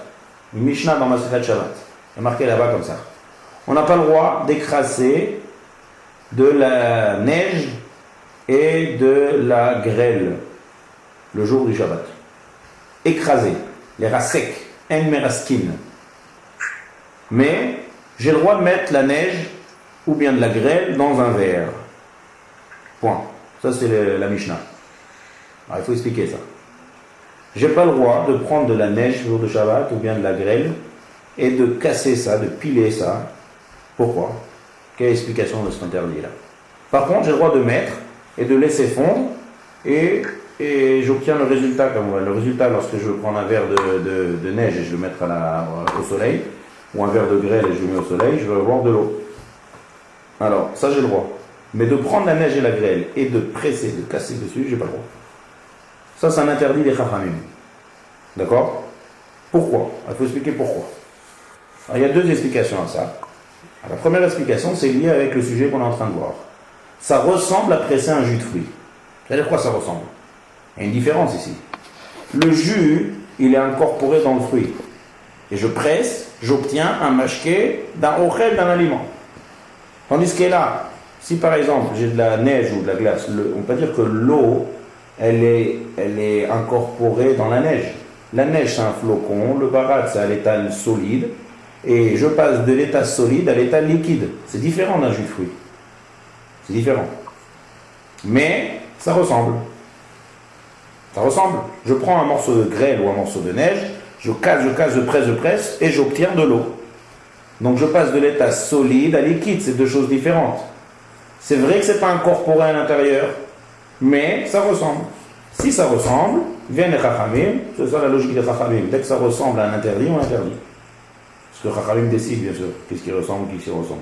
Une Mishnah dans ma Masechet Shabbat. C'est marqué là-bas comme ça. On n'a pas le droit d'écraser de la neige et de la grêle le jour du Shabbat. Écraser, les rasek, en meraskin. Mais j'ai le droit de mettre la neige ou bien de la grêle dans un verre. Point. Ça c'est la Mishnah. Alors il faut expliquer ça. J'ai pas le droit de prendre de la neige le jour de Shabbat ou bien de la grêle et de casser ça, de piler ça. Pourquoi? Quelle explication de cet interdit-là? Par contre, j'ai le droit de mettre et de laisser fondre et j'obtiens le résultat. Le résultat, lorsque je prends un verre de neige et je le mettrai au soleil, ou un verre de grêle et je le mets au soleil, je vais avoir de l'eau. Alors, ça j'ai le droit. Mais de prendre la neige et la grêle et de presser, de casser dessus, j'ai pas le droit. Ça, c'est un interdit des Chachamim. D'accord? Pourquoi? Il faut expliquer pourquoi. Alors, il y a deux explications à ça. La première explication, c'est lié avec le sujet qu'on est en train de voir. Ça ressemble à presser un jus de fruits. C'est-à-dire quoi ça ressemble? Il y a une différence ici. Le jus, il est incorporé dans le fruit. Et je presse, j'obtiens un mashké d'un ochel, d'un aliment. Tandis que là, si par exemple j'ai de la neige ou de la glace, on peut dire que l'eau, elle est incorporée dans la neige. La neige, c'est un flocon, le barat, c'est à l'état solide, et je passe de l'état solide à l'état liquide. C'est différent d'un jus de fruits. C'est différent. Mais ça ressemble. Ça ressemble. Je prends un morceau de grêle ou un morceau de neige, je casse, je presse, et j'obtiens de l'eau. Donc je passe de l'état solide à liquide, c'est deux choses différentes. C'est vrai que ce n'est pas incorporé à l'intérieur, mais ça ressemble. Si ça ressemble, viennent les Chachamim, c'est ça la logique des Chachamim. Dès que ça ressemble à un interdit, on interdit. Parce que Chachamim décide, bien sûr, qu'est-ce qui ressemble, qu'est-ce qui ressemble.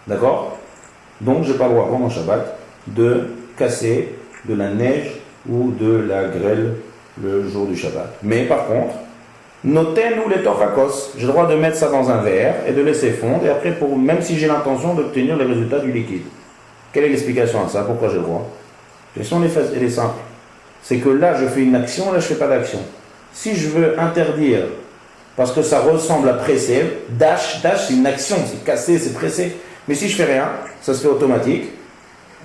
D'accord? Donc, je n'ai pas le droit, pendant Shabbat, de casser de la neige ou de la grêle le jour du Shabbat. Mais par contre, Noten ou les toracos. J'ai le droit de mettre ça dans un verre et de laisser fondre, et après, même si j'ai l'intention d'obtenir les résultats du liquide. Quelle est l'explication à ça? Pourquoi j'ai le droit? La question elle est simple. C'est que là, je fais une action, là, je ne fais pas d'action. Si je veux interdire, parce que ça ressemble à presser, dash, c'est une action, c'est casser, c'est presser. Mais si je fais rien, ça se fait automatique.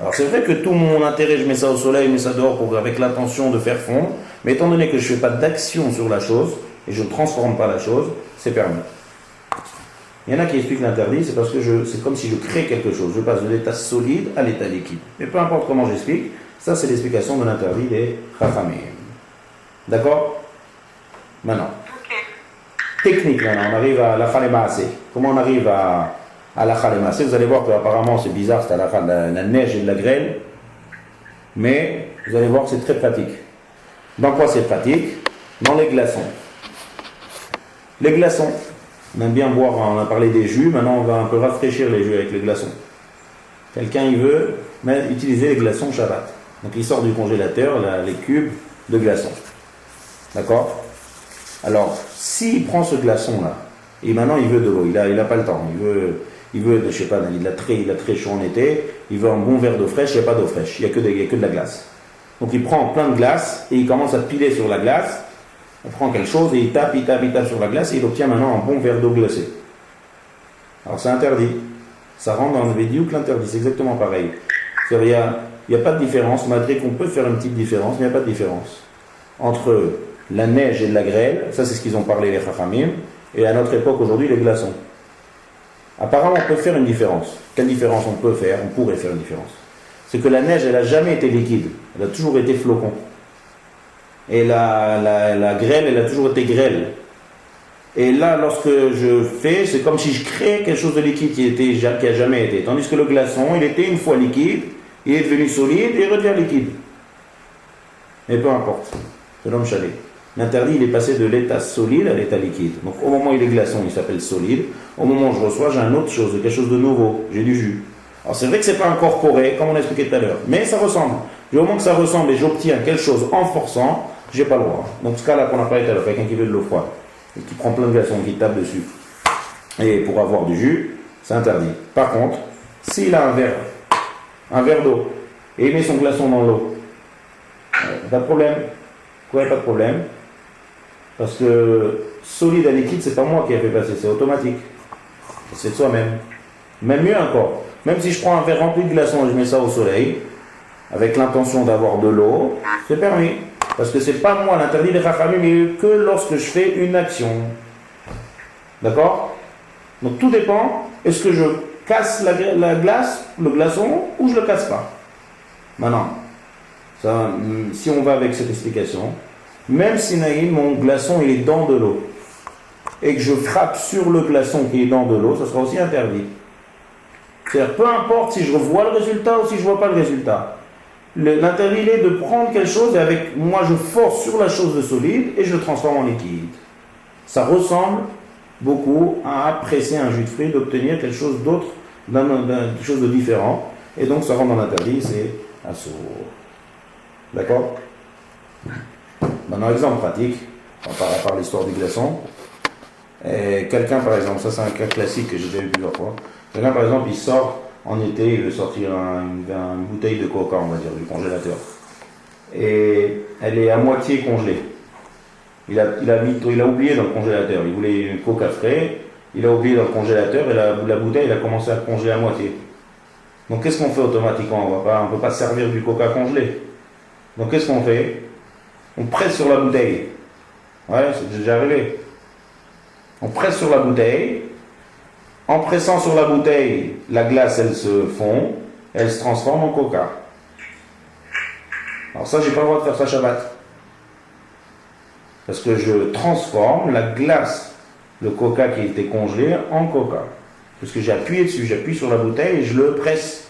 Alors c'est vrai que tout mon intérêt, je mets ça au soleil, je mets ça dehors avec l'intention de faire fondre, mais étant donné que je ne fais pas d'action sur la chose, et je ne transforme pas la chose, c'est permis. Il y en a qui expliquent l'interdit, c'est parce que c'est comme si je crée quelque chose, je passe de l'état solide à l'état liquide. Mais peu importe comment j'explique, ça c'est l'explication de l'interdit des Chachamim. D'accord? Maintenant. Technique maintenant, on arrive à la Khalemase. Comment on arrive à la Khalemase? Vous allez voir qu'apparemment c'est bizarre, c'est à la neige et de la grêle, mais vous allez voir que c'est très pratique. Dans quoi c'est pratique? Dans les glaçons. Les glaçons, on aime bien boire, on a parlé des jus, maintenant on va un peu rafraîchir les jus avec les glaçons. Quelqu'un il veut utiliser les glaçons Shabbat. Donc il sort du congélateur les cubes de glaçons. D'accord? Alors, s'il prend ce glaçon-là, et maintenant il veut de l'eau, il n'a pas le temps, il veut, je sais pas, il a très chaud en été, il veut un bon verre d'eau fraîche, il n'y a pas d'eau fraîche, il n'y a que de la glace. Donc il prend plein de glace, et il commence à piler sur la glace, il prend quelque chose, et il tape sur la glace, et il obtient maintenant un bon verre d'eau glacée. Alors c'est interdit, ça rentre dans le vidéo que l'interdit, c'est exactement pareil. Il n'y a pas de différence, malgré qu'on peut faire une petite différence, mais il n'y a pas de différence entre la neige et de la grêle, ça c'est ce qu'ils ont parlé les Chachamim, et à notre époque aujourd'hui les glaçons. Apparemment on peut faire une différence. Quelle différence on peut faire? On pourrait faire une différence. C'est que la neige elle n'a jamais été liquide, elle a toujours été flocon. Et la grêle elle a toujours été grêle. Et là lorsque je fais, c'est comme si je crée quelque chose de liquide qui a jamais été. Tandis que le glaçon il était une fois liquide, il est devenu solide et il redevient liquide. Mais peu importe, c'est l'homme chalet. L'interdit, il est passé de l'état solide à l'état liquide. Donc au moment où il est glaçon, il s'appelle solide. Au moment où je reçois, j'ai une autre chose, quelque chose de nouveau. J'ai du jus. Alors c'est vrai que ce n'est pas incorporé, comme on a expliqué tout à l'heure. Mais ça ressemble. Et au moment que ça ressemble et j'obtiens quelque chose en forçant, j'ai pas le droit. Donc ce cas-là qu'on a parlé tout à l'heure, quelqu'un qui veut de l'eau froide, et qui prend plein de glaçons, qui tape dessus, et pour avoir du jus, c'est interdit. Par contre, s'il a un verre d'eau, et il met son glaçon dans l'eau, pas de problème. Pourquoi il n'y a pas de problème? Parce que solide à liquide, c'est pas moi qui ai fait passer, c'est automatique. C'est de soi-même. Même mieux encore. Même si je prends un verre rempli de glaçons et je mets ça au soleil, avec l'intention d'avoir de l'eau, c'est permis. Parce que c'est pas moi l'interdit des Chachamim, mais que lorsque je fais une action. D'accord? Donc tout dépend, est-ce que je casse la glace, le glaçon, ou je le casse pas? Maintenant, ça, si on va avec cette explication, même si Naïm, mon glaçon il est dans de l'eau, et que je frappe sur le glaçon qui est dans de l'eau, ça sera aussi interdit. C'est-à-dire, peu importe si je vois le résultat ou si je ne vois pas le résultat. L'interdit est de prendre quelque chose et avec moi je force sur la chose de solide et je le transforme en liquide. Ça ressemble beaucoup à presser un jus de fruits, d'obtenir quelque chose d'autre, quelque chose de différent. Et donc ça rentre dans l'interdit, c'est assourd. D'accord? Maintenant, exemple pratique, à part l'histoire du glaçon. Quelqu'un, par exemple, ça c'est un cas classique que j'ai déjà vu plusieurs fois. Quelqu'un, par exemple, il sort en été, il veut sortir une bouteille de coca, on va dire, du congélateur. Et elle est à moitié congelée. Il a oublié dans le congélateur. Il voulait une coca frais, il a oublié dans le congélateur et la bouteille, elle a commencé à congeler à moitié. Donc qu'est-ce qu'on fait automatiquement? On ne peut pas servir du coca congelé. Donc qu'est-ce qu'on fait? On presse sur la bouteille. Ouais, c'est déjà arrivé. On presse sur la bouteille. En pressant sur la bouteille, la glace, elle se fond, elle se transforme en coca. Alors ça, j'ai pas le droit de faire ça Shabbat. Parce que je transforme la glace, le coca qui était congelé, en coca. Parce que j'ai appuyé dessus, j'appuie sur la bouteille et je le presse.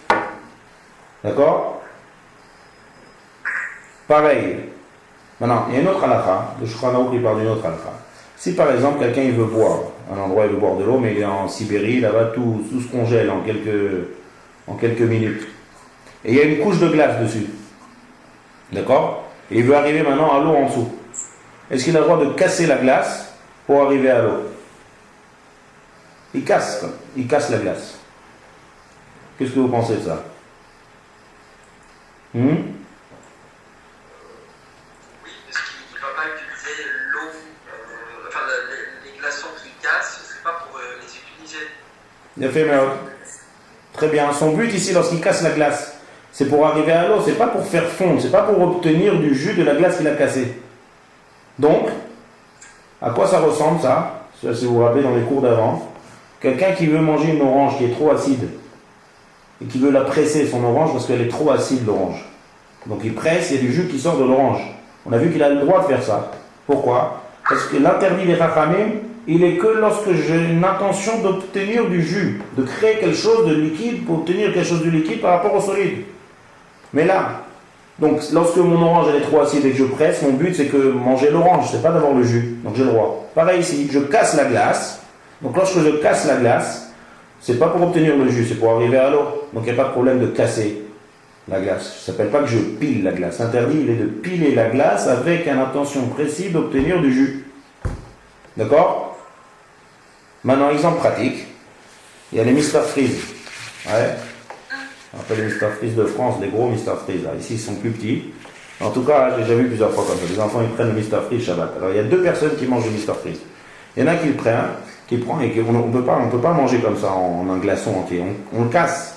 D'accord? Pareil. Maintenant, il y a une autre halakha, le Shulchan Aruch qui parle d'une autre halakha. Si par exemple quelqu'un il veut boire, un endroit il veut boire de l'eau, mais il est en Sibérie, là-bas tout se congèle en quelques minutes. Et il y a une couche de glace dessus. D'accord? Et il veut arriver maintenant à l'eau en dessous. Est-ce qu'il a le droit de casser la glace pour arriver à l'eau. Il casse la glace. Qu'est-ce que vous pensez de ça? Oui, parce qu'il ne va pas utiliser l'eau, enfin les glaçons qu'il casse, c'est pas pour les utiliser. Il a fait merde. Très bien. Son but ici, lorsqu'il casse la glace, c'est pour arriver à l'eau, c'est pas pour faire fondre, c'est pas pour obtenir du jus de la glace qu'il a cassée. Donc, à quoi ça ressemble ça? Si vous vous rappelez dans les cours d'avant, quelqu'un qui veut manger une orange qui est trop acide et qui veut la presser, son orange, parce qu'elle est trop acide, l'orange. Donc il presse, il y a du jus qui sort de l'orange. On a vu qu'il a le droit de faire ça. Pourquoi? Parce que l'interdit des Chachamim, il est que lorsque j'ai une intention d'obtenir du jus, de créer quelque chose de liquide pour obtenir quelque chose de liquide par rapport au solide. Mais là, donc lorsque mon orange elle est trop acide et que je presse, mon but c'est que manger l'orange, c'est pas d'avoir le jus. Donc j'ai le droit. Pareil ici, je casse la glace. Donc lorsque je casse la glace, c'est pas pour obtenir le jus, c'est pour arriver à l'eau. Donc il n'y a pas de problème de casser la glace. Ça ne s'appelle pas que je pile la glace. L'interdit, il est de piler la glace avec une intention précise d'obtenir du jus. D'accord? Maintenant, exemple pratique. Il y a les Mr. Freeze. Ouais. On appelle les Mr. Freeze de France, les gros Mr. Freeze. Là. Ici, ils sont plus petits. En tout cas, j'ai déjà vu plusieurs fois comme ça. Les enfants, ils prennent le Mr. Freeze Shabbat. Alors, il y a deux personnes qui mangent le Mr. Freeze. Il y en a qui le prennent, et qu'on ne peut pas manger comme ça en un glaçon entier. On le casse.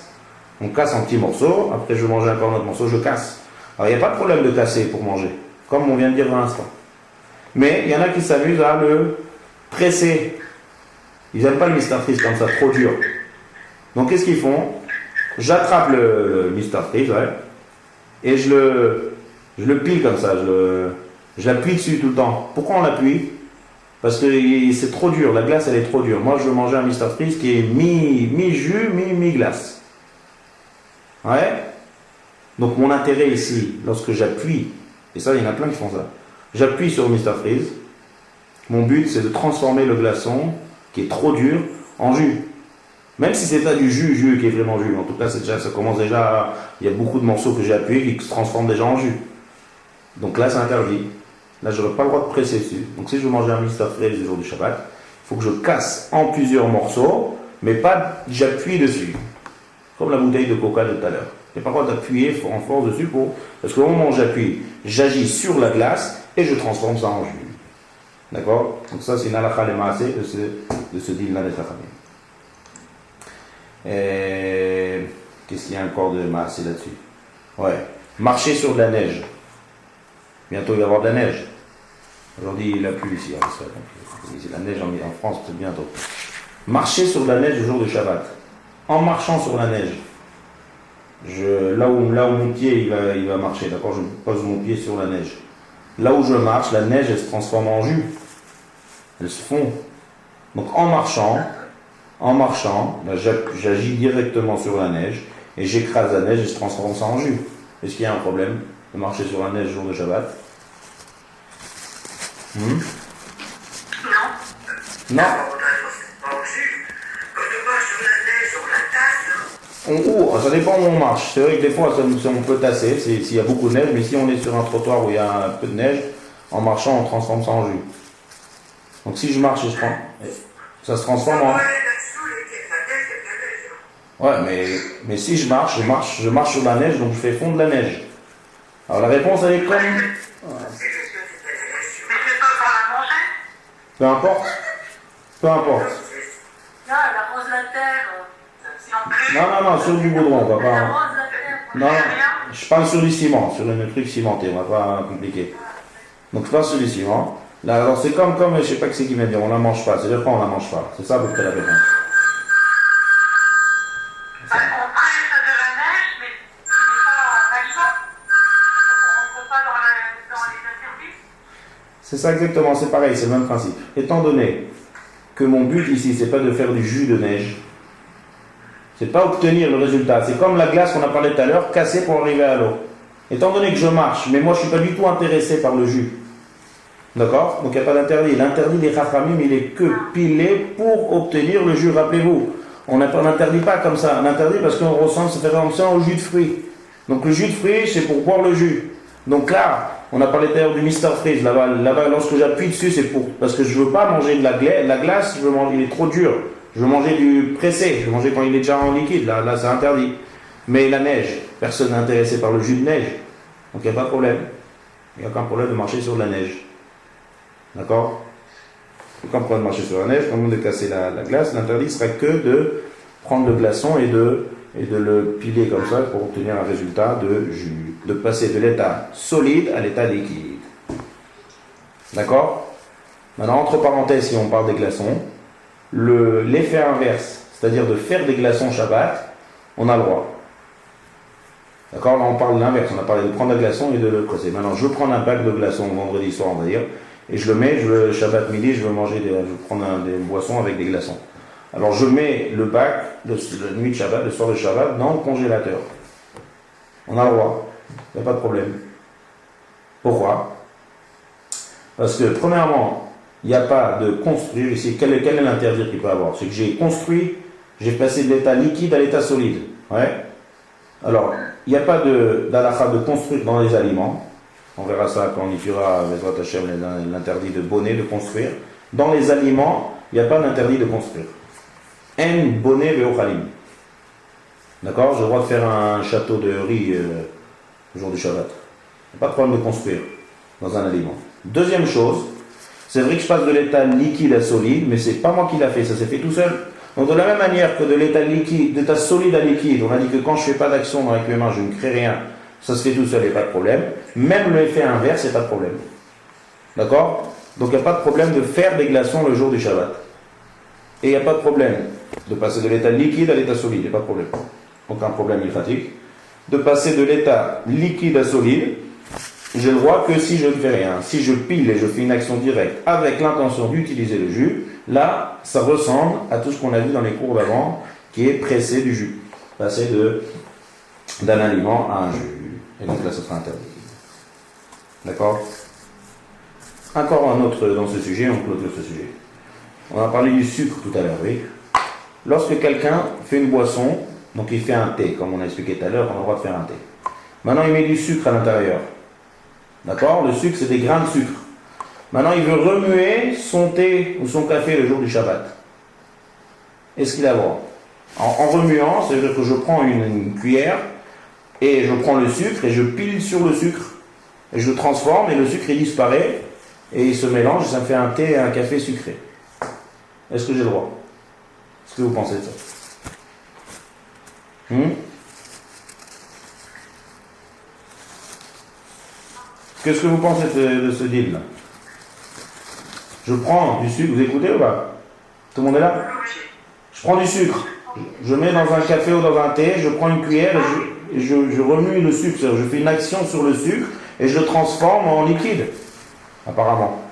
On casse en petits morceaux. Après, je vais manger encore un autre morceau, je casse. Alors, il n'y a pas de problème de casser pour manger, comme on vient de dire à l'instant. Mais il y en a qui s'amusent à le presser. Ils n'aiment pas le Mr. Freeze comme ça, trop dur. Donc, qu'est-ce qu'ils font? J'attrape le Mr. Freeze, ouais, et je le pile comme ça. Je l'appuie dessus tout le temps. Pourquoi on l'appuie? Parce que c'est trop dur, la glace elle est trop dure. Moi je veux manger un Mr. Freeze qui est mi-jus, mi-glace. Ouais. Donc mon intérêt ici, lorsque j'appuie, et ça il y en a plein qui font ça, j'appuie sur le Mr. Freeze, mon but c'est de transformer le glaçon qui est trop dur en jus. Même si c'est pas du jus qui est vraiment jus, en tout cas ça commence déjà, il y a beaucoup de morceaux que j'ai appuyés qui se transforment déjà en jus. Donc là c'est interdit. Là, je n'aurai pas le droit de presser dessus. Donc, si je veux manger un Mr. Freeze le jour du Shabbat, il faut que je casse en plusieurs morceaux, mais pas j'appuie dessus. Comme la bouteille de coca de tout à l'heure. Je n'ai pas le droit d'appuyer en force dessus parce qu'au moment où j'appuie, j'agis sur la glace et je transforme ça en jus. D'accord? Donc, ça, c'est une halakha le maaseh de ce deal-là des Chachamim. Qu'est-ce qu'il y a encore de maaseh là-dessus? Ouais. Marcher sur de la neige. Bientôt, il va y avoir de la neige. Aujourd'hui, il a plu ici. La neige en France, c'est bientôt. Marcher sur la neige le jour de Shabbat. En marchant sur la neige, là où mon pied il va marcher, d'accord, je pose mon pied sur la neige. Là où je marche, la neige, elle se transforme en jus. Elle se fond. Donc en marchant, ben, j'agis directement sur la neige et j'écrase la neige et je transforme ça en jus. Est-ce qu'il y a un problème de marcher sur la neige le jour de Shabbat? Non. Non. Ça dépend où on marche. C'est vrai que des fois, on peut tasser s'il y a beaucoup de neige, mais si on est sur un trottoir où il y a un peu de neige, en marchant, on transforme ça en jus. Donc si je marche et je prends, ça se transforme en... Ouais, mais si je marche sur la neige, donc je fais fondre la neige. Alors la réponse, elle est comme... Peu importe. Non, elle arrose la terre. Non, sur du goudron, on va pas... Non, je parle sur du ciment, sur un truc cimenté, on va pas compliquer. Donc je parle sur du ciment. Là, alors c'est comme, je sais pas qui c'est qui vient de dire, on la mange pas, c'est-à-dire qu'on la mange pas. C'est ça à peu près la réponse. On presse de la neige, mais ce n'est pas validant. On ne rentre pas dans les interdits. C'est ça exactement, c'est pareil, c'est le même principe. Étant donné que mon but ici, c'est pas de faire du jus de neige, c'est pas obtenir le résultat, c'est comme la glace qu'on a parlé tout à l'heure, casser pour arriver à l'eau. Étant donné que je marche, mais moi je suis pas du tout intéressé par le jus, d'accord? Donc il n'y a pas d'interdit. L'interdit des Chachamim, il est que pilé pour obtenir le jus. Rappelez-vous, on n'interdit pas comme ça, on interdit parce qu'on ressemble, ça fait référence au jus de fruits. Donc le jus de fruits, c'est pour boire le jus. Donc là, on a parlé d'ailleurs du Mr Freeze. Là-bas, lorsque j'appuie dessus, c'est parce que je veux pas manger de la glace, je veux manger, il est trop dur. Je veux manger du pressé, je veux manger quand il est déjà en liquide. Là c'est interdit. Mais la neige, personne n'est intéressé par le jus de neige. Donc il n'y a pas de problème. Il n'y a aucun problème de marcher sur de la neige. D'accord? Aucun problème de marcher sur la neige. Quand on de casser la glace, l'interdit sera que de prendre le glaçon et de le piler comme ça pour obtenir un résultat de jus. De passer de l'état solide à l'état liquide. D'accord? Maintenant, entre parenthèses, si on parle des glaçons, l'effet inverse, c'est-à-dire de faire des glaçons Shabbat, on a le droit. D'accord? Là, on parle de l'inverse. On a parlé de prendre un glaçon et de le casser. Maintenant, je veux prendre un pack de glaçons vendredi soir, on va dire, et je le mets, Shabbat midi, je veux prendre des boissons avec des glaçons. Alors, je mets le pack, la nuit de Shabbat, le soir de Shabbat, dans le congélateur. On a le droit. Il n'y a pas de problème. Pourquoi? Parce que, premièrement, il n'y a pas de construire ici. Quel est l'interdit qu'il peut avoir? C'est que j'ai construit, j'ai passé de l'état liquide à l'état solide. Ouais. Alors, il n'y a pas d'halakha de construire dans les aliments. On verra ça quand on y fera Bezrat Hashem l'interdit de bonnet, de construire. Dans les aliments, il n'y a pas d'interdit de construire. En bonnet ve'ochalim. D'accord? J'ai le droit de faire un château de riz le jour du Shabbat. Il n'y a pas de problème de construire dans un aliment. Deuxième chose, c'est vrai que je passe de l'état liquide à solide, mais c'est pas moi qui l'a fait, ça s'est fait tout seul. Donc de la même manière que de l'état solide à liquide, on a dit que quand je ne fais pas d'action avec mes mains, je ne crée rien, ça se fait tout seul, il n'y a pas de problème. Même l'effet inverse, il n'y a pas de problème. D'accord? Donc il n'y a pas de problème de faire des glaçons le jour du Shabbat. Et il n'y a pas de problème de passer de l'état liquide à l'état solide, il n'y a pas de problème. Aucun problème, il fatigue. De passer de l'état liquide à solide, j'ai le droit que si je ne fais rien. Si je pile et je fais une action directe avec l'intention d'utiliser le jus, là, ça ressemble à tout ce qu'on a vu dans les cours d'avant, qui est presser du jus. Passer d'un aliment à un jus. Et donc là, ça sera interdit. D'accord? Encore un autre dans ce sujet, on clôture ce sujet. On a parlé du sucre tout à l'heure, oui. Lorsque quelqu'un fait une boisson, donc il fait un thé, comme on a expliqué tout à l'heure, on a le droit de faire un thé. Maintenant, il met du sucre à l'intérieur. D'accord? Le sucre, c'est des grains de sucre. Maintenant, il veut remuer son thé ou son café le jour du Shabbat. Est-ce qu'il a le droit? En remuant, c'est-à-dire que je prends une cuillère et je prends le sucre et je pile sur le sucre. Et je le transforme et le sucre, il disparaît et il se mélange et ça me fait un thé et un café sucré. Est-ce que j'ai le droit? Qu'est-ce que vous pensez de ça? Qu'est-ce que vous pensez de ce deal-là? Je prends du sucre, vous écoutez ou pas? Tout le monde est là? Je prends du sucre, je mets dans un café ou dans un thé, je prends une cuillère et je remue le sucre. Je fais une action sur le sucre et je le transforme en liquide, apparemment.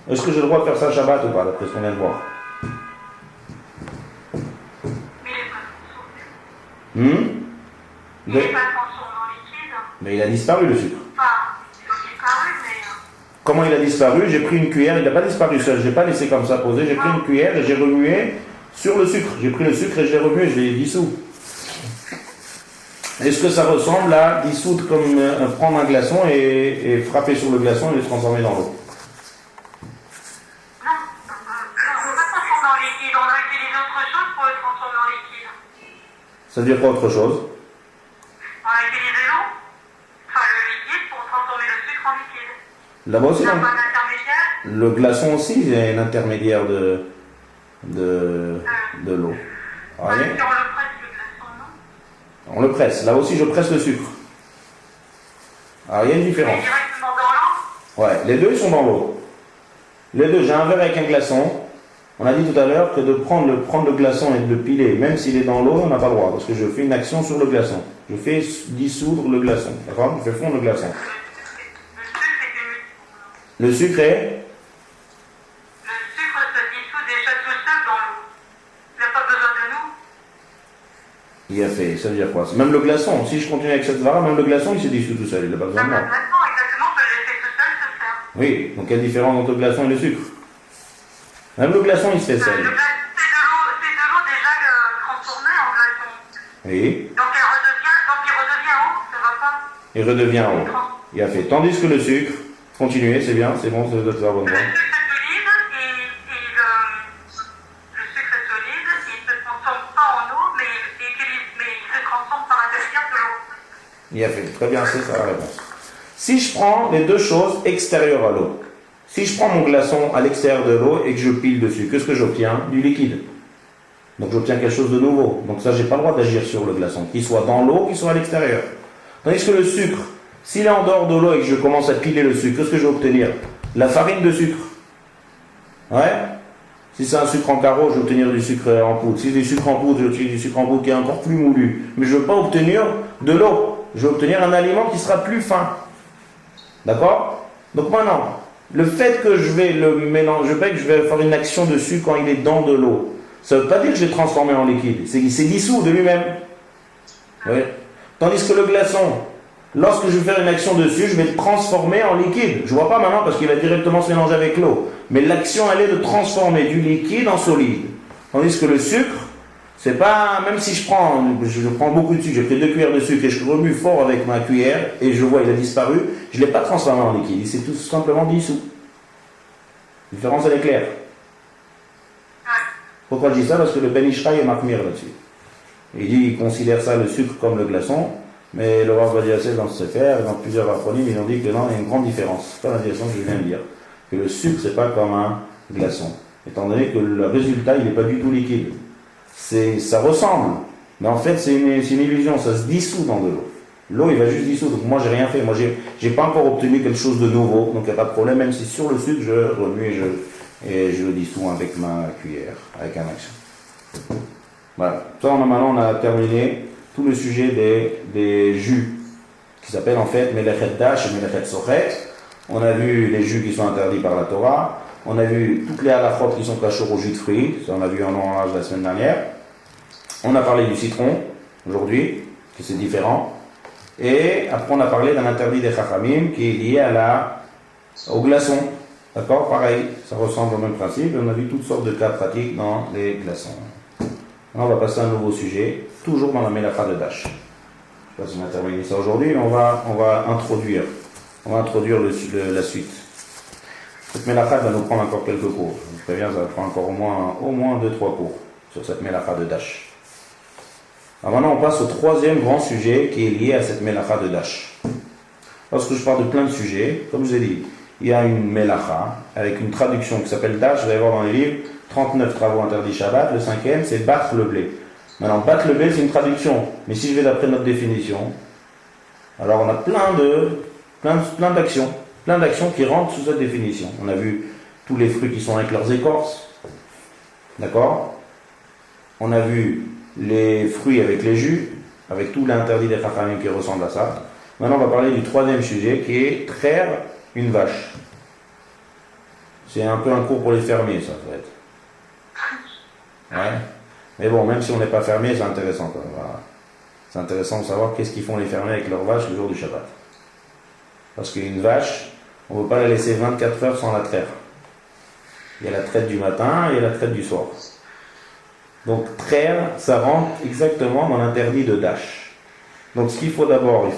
Est-ce que j'ai le droit de faire ça Shabbat ou pas, d'après ce qu'on vient de voir? Il n'est pas transformé en liquide. Mais il a disparu le sucre. Enfin, il a disparu, mais... Comment il a disparu? J'ai pris une cuillère, il n'a pas disparu seul, je n'ai pas laissé comme ça poser, j'ai pris une cuillère et j'ai remué sur le sucre. J'ai pris le sucre et je l'ai remué, je l'ai dissous. Est-ce que ça ressemble à dissoudre comme prendre un glaçon et frapper sur le glaçon et le transformer dans l'eau? Non, on ne peut pas transformer en liquide, on a utilisé autre chose pour le transformer en liquide. Ça veut dire quoi autre chose? On a utilisé l'eau, enfin le liquide, pour transformer le sucre en liquide. Là-bas aussi, Il n'y a non? pas d'intermédiaire. Le glaçon aussi, il y a un intermédiaire de l'eau. Si on le presse, le glaçon, non? On le presse. Là aussi, je presse le sucre. Alors, il y a une différence. Directement dans l'eau? Ouais, les deux, ils sont dans l'eau. Les deux, j'ai un verre avec un glaçon. On a dit tout à l'heure que de prendre le glaçon et de le piler, même s'il est dans l'eau, on n'a pas le droit, parce que je fais une action sur le glaçon. Je fais dissoudre le glaçon. D'accord? Je fais fondre le glaçon. Le sucre est? Le sucre se dissout déjà tout seul dans l'eau. Il n'a pas besoin de nous. Il a fait, ça veut dire quoi? Même le glaçon, si je continue avec cette vara, même le glaçon, il se dissout tout seul, il n'a pas besoin de moi. Même le glaçon, exactement, peut le laisser tout seul se faire. Oui, donc quelle différence entre le glaçon et le sucre? Même le glaçon, il se fait seul. C'est de l'eau déjà transformée en glaçon. Oui. Donc il redevient haut, ça va pas? Il redevient haut. Il a fait. Tandis que le sucre, continuez, c'est bien, c'est bon, c'est de la bonne voie. Le sucre est solide le sucre est solide, il ne se transforme pas en eau, mais il se transforme par l'intérieur de l'eau. Il a fait. Très bien, c'est ça la réponse. Si je prends les deux choses extérieures à l'eau, si je prends mon glaçon à l'extérieur de l'eau et que je pile dessus, qu'est-ce que j'obtiens? Du liquide. Donc j'obtiens quelque chose de nouveau. Donc ça, j'ai pas le droit d'agir sur le glaçon, qu'il soit dans l'eau, qu'il soit à l'extérieur. Tandis que le sucre, s'il est en dehors de l'eau et que je commence à piler le sucre, qu'est-ce que je vais obtenir? La farine de sucre. Ouais. Si c'est un sucre en carreau, je vais obtenir du sucre en poudre. Si c'est du sucre en poudre, je vais obtenir du sucre en poudre qui est encore plus moulu. Mais je ne veux pas obtenir de l'eau. Je vais obtenir un aliment qui sera plus fin. D'accord? Donc maintenant, le fait que je vais le mélanger, que je vais faire une action dessus quand il est dans de l'eau, ça ne veut pas dire que je vais transformer en liquide. C'est qu'il s'est dissous de lui-même. Oui. Tandis que le glaçon, lorsque je vais faire une action dessus, je vais le transformer en liquide. Je ne vois pas maintenant parce qu'il va directement se mélanger avec l'eau. Mais l'action, elle est de transformer du liquide en solide. Tandis que le sucre, c'est pas, même si je prends beaucoup de sucre, j'ai pris 2 cuillères de sucre et je remue fort avec ma cuillère et je vois il a disparu, je ne l'ai pas transformé en liquide, il s'est tout simplement dissous. La différence, elle est claire. Pourquoi je dis ça? Parce que le Ben Ishraï est marmire là-dessus. Il dit, il considère ça le sucre comme le glaçon, mais le Rav Ovadia Yosef dans ce Sefer, dans plusieurs acronymes, ils ont dit que non, il y a une grande différence. C'est pas la direction que je viens de dire. Que le sucre, c'est pas comme un glaçon. Étant donné que le résultat, il n'est pas du tout liquide. Ça ressemble, mais en fait, c'est une illusion, ça se dissout dans de l'eau. L'eau, il va juste dissoudre. Donc moi, j'ai rien fait. Moi, j'ai pas encore obtenu quelque chose de nouveau, donc il n'y a pas de problème, même si sur le sucre, je remue et je le dissous avec ma cuillère, avec un action. Voilà. Ça, maintenant, on a terminé tout le sujet des jus, qui s'appellent en fait Melechet Dash et Melechet Sochet. On a vu les jus qui sont interdits par la Torah. On a vu toutes les halachot qui sont cachées au jus de fruits. Ça, on a vu en orange la semaine dernière. On a parlé du citron, aujourd'hui, que c'est différent. Et après, on a parlé d'un interdit des chachamim qui est lié au glaçon. D'accord? Pareil, ça ressemble au même principe. On a vu toutes sortes de cas pratiques dans les glaçons. Maintenant, on va passer à un nouveau sujet, toujours dans la mélacha de Dash. Je ne sais pas si on a terminé ça aujourd'hui, mais on va introduire la suite. Cette mélacha va nous prendre encore quelques cours. Je vous préviens, ça va prendre encore au moins 2-3 cours sur cette mélacha de Dash. Alors maintenant, on passe au troisième grand sujet qui est lié à cette mélacha de Dash. Lorsque je parle de plein de sujets, comme je vous ai dit, il y a une mélacha avec une traduction qui s'appelle Dash. Vous allez voir dans les livres 39 travaux interdits Shabbat. Le 5e, c'est battre le blé. Maintenant, battre le blé, c'est une traduction. Mais si je vais d'après notre définition, alors on a plein d'actions qui rentrent sous cette définition. On a vu tous les fruits qui sont avec leurs écorces. D'accord? On a vu les fruits avec les jus, avec tout l'interdit des chachamim qui ressemble à ça. Maintenant, on va parler du troisième sujet qui est traire une vache. C'est un peu un cours pour les fermiers, ça, peut être. Ouais. Mais bon, même si on n'est pas fermier, c'est intéressant quand même. Voilà. C'est intéressant de savoir qu'est-ce qu'ils font les fermiers avec leurs vaches le jour du Shabbat. Parce qu'une vache, on ne peut pas la laisser 24 heures sans la traire. Il y a la traite du matin et il y a la traite du soir. Donc traire, ça rentre exactement dans l'interdit de Dash. Donc ce qu'il faut d'abord,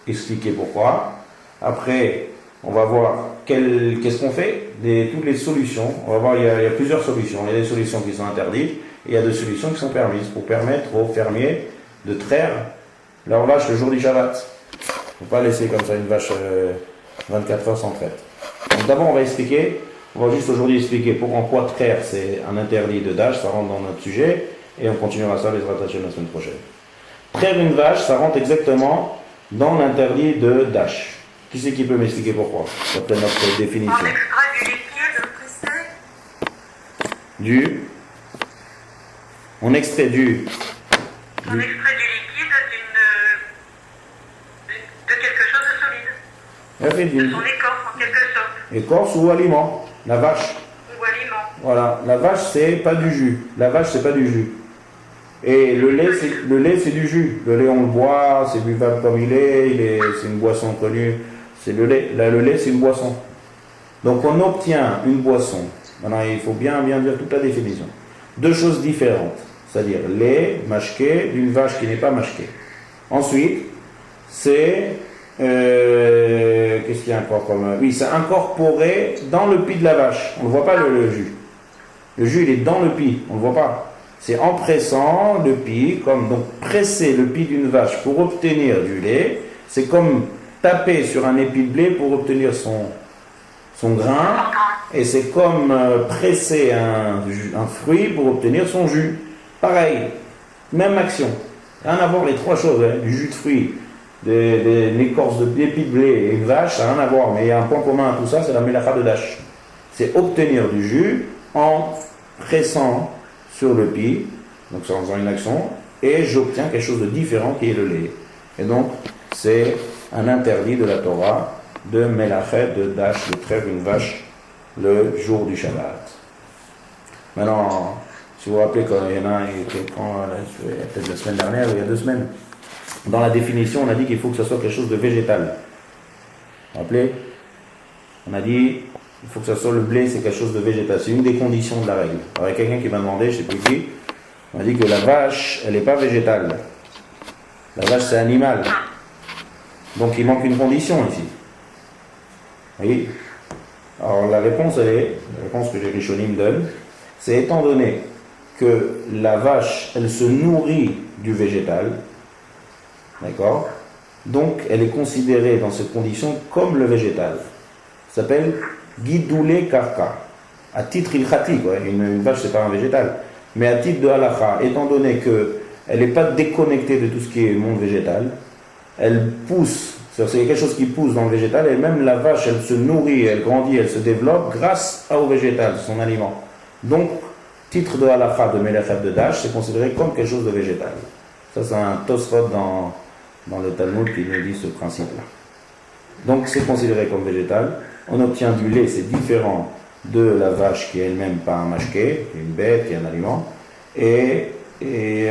expliquer pourquoi. Après, on va voir qu'est-ce qu'on fait, toutes les solutions. On va voir, il y a plusieurs solutions. Il y a des solutions qui sont interdites et il y a des solutions qui sont permises pour permettre aux fermiers de traire leur vache le jour du Shabbat. Il ne faut pas laisser comme ça une vache 24 heures sans traite. Donc d'abord, on va juste aujourd'hui expliquer en quoi traire c'est un interdit de Dash, ça rentre dans notre sujet, et on continuera ça les rattacher la semaine prochaine. Traire une vache, ça rentre exactement dans l'interdit de Dash. Qui c'est qui peut m'expliquer pourquoi? D'après notre définition. On extrait du liquide, On extrait du liquide de quelque chose de solide. De son écorce, en quelque sorte. Écorce ou aliment. La vache. Ou aliment. Voilà, la vache c'est pas du jus. Et le lait c'est du jus. Le lait on le boit, c'est buvable comme il est, c'est une boisson connue. C'est le lait. Là, le lait c'est une boisson. Donc on obtient une boisson. Maintenant il faut bien dire toute la définition. Deux choses différentes. C'est-à-dire lait mashké d'une vache qui n'est pas mashké. Ensuite, c'est Qu'est-ce qu'il y a encore comme... Oui, c'est incorporé dans le pis de la vache. On ne voit pas le jus. Le jus, il est dans le pis. On ne le voit pas. C'est en pressant le pis, comme donc presser le pis d'une vache pour obtenir du lait. C'est comme taper sur un épi de blé pour obtenir son grain. Et c'est comme presser un fruit pour obtenir son jus. Pareil, même action. Rien à voir les trois choses, hein. Du jus de fruits, l'écorce d'épi de blé et une vache, ça n'a rien à voir. Mais il y a un point commun à tout ça, c'est la mélacha de dash. C'est obtenir du jus en pressant sur le pis, donc en faisant une action, et j'obtiens quelque chose de différent qui est le lait. Et donc, c'est un interdit de la Torah de melachet, de dash, de traire une vache le jour du Shabbat. Maintenant, si vous vous rappelez, quand il y en a peut-être la semaine dernière, il y a 2 semaines, dans la définition, on a dit qu'il faut que ce soit quelque chose de végétal. Vous vous rappelez? On a dit il faut que ce soit le blé, c'est quelque chose de végétal. C'est une des conditions de la règle. Alors, il y a quelqu'un qui m'a demandé, je ne sais plus qui, on m'a dit que la vache, elle n'est pas végétale. La vache, c'est animal. Donc, il manque une condition ici. Oui. Alors, la réponse que les Rishonim donnent, c'est étant donné que la vache, elle se nourrit du végétal, d'accord? Donc, elle est considérée dans cette condition comme le végétal. Ça s'appelle Gidoulé Karka. À titre ilchati, quoi. Une vache, c'est pas un végétal. Mais à titre de halakha, étant donné qu'elle n'est pas déconnectée de tout ce qui est monde végétal, elle pousse, c'est quelque chose qui pousse dans le végétal, et même la vache, elle se nourrit, elle grandit, elle se développe grâce au végétal, son aliment. Donc, titre de halakha de Melachet de Dash, c'est considéré comme quelque chose de végétal. Ça, c'est un Tosfot dans le Talmud qui nous dit ce principe-là. Donc, c'est considéré comme végétal. On obtient du lait, c'est différent de la vache qui est elle-même pas un mashké, qui est une bête, qui est un aliment. Et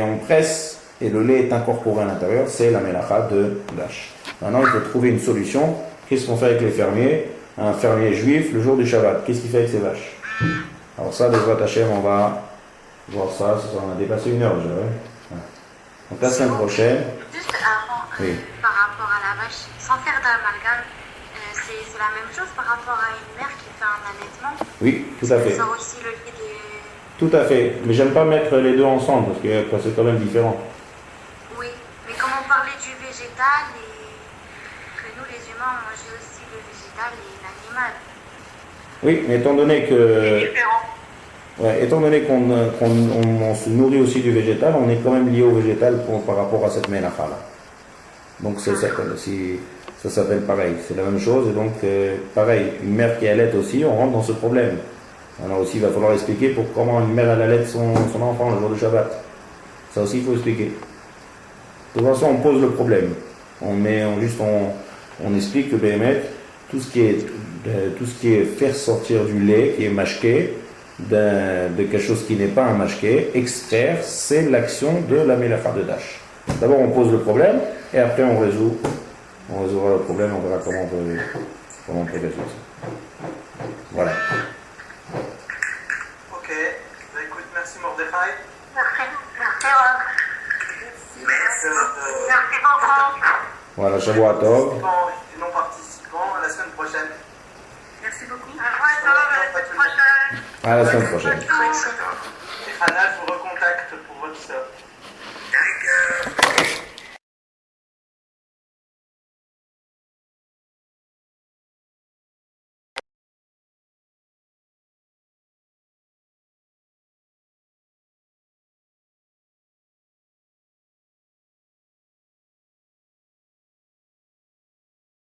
on presse, et le lait est incorporé à l'intérieur, c'est la mélacha de Dash. Maintenant, il faut trouver une solution. Qu'est-ce qu'on fait avec les fermiers? Un fermier juif, le jour du Shabbat, qu'est-ce qu'il fait avec ses vaches? Alors ça, Bezrat Hashem, on va voir ça. On a dépassé 1 heure déjà. Ouais. Donc la semaine prochaine... Juste avant, oui. Par rapport à la vache, sans faire d'amalgame, c'est la même chose par rapport à une mère qui fait un allaitement? Oui, tout à fait. Ça sort aussi le lait de... Tout à fait. Mais j'aime pas mettre les deux ensemble parce que c'est quand même différent. Oui, mais comme on parlait du végétal et que nous les humains, on mangeait aussi le végétal et l'animal. Oui, mais étant donné que... étant donné qu'on se nourrit aussi du végétal, on est quand même lié au végétal par rapport à cette mélacha là. Donc ça s'appelle pareil, c'est la même chose. Et donc pareil, une mère qui allaite aussi, on rentre dans ce problème. Alors aussi, il va falloir expliquer pour comment une mère elle allaite son enfant le jour du Shabbat. Ça aussi, il faut expliquer. De toute façon, on pose le problème. On explique que Béhémet, tout ce qui est faire sortir du lait qui est mashké de quelque chose qui n'est pas un mashké, extraire, c'est l'action de la mélacha de Dash. D'abord, on pose le problème et après on résoudra le problème, on verra comment on peut résoudre ça. Voilà. Ok, bah, écoute, merci Mordechai. Merci. Merci. Merci beaucoup. Voilà, Shavua Tov. Et non participants, à la semaine prochaine. Merci beaucoup. À la semaine prochaine. À la semaine prochaine. Bonne journée.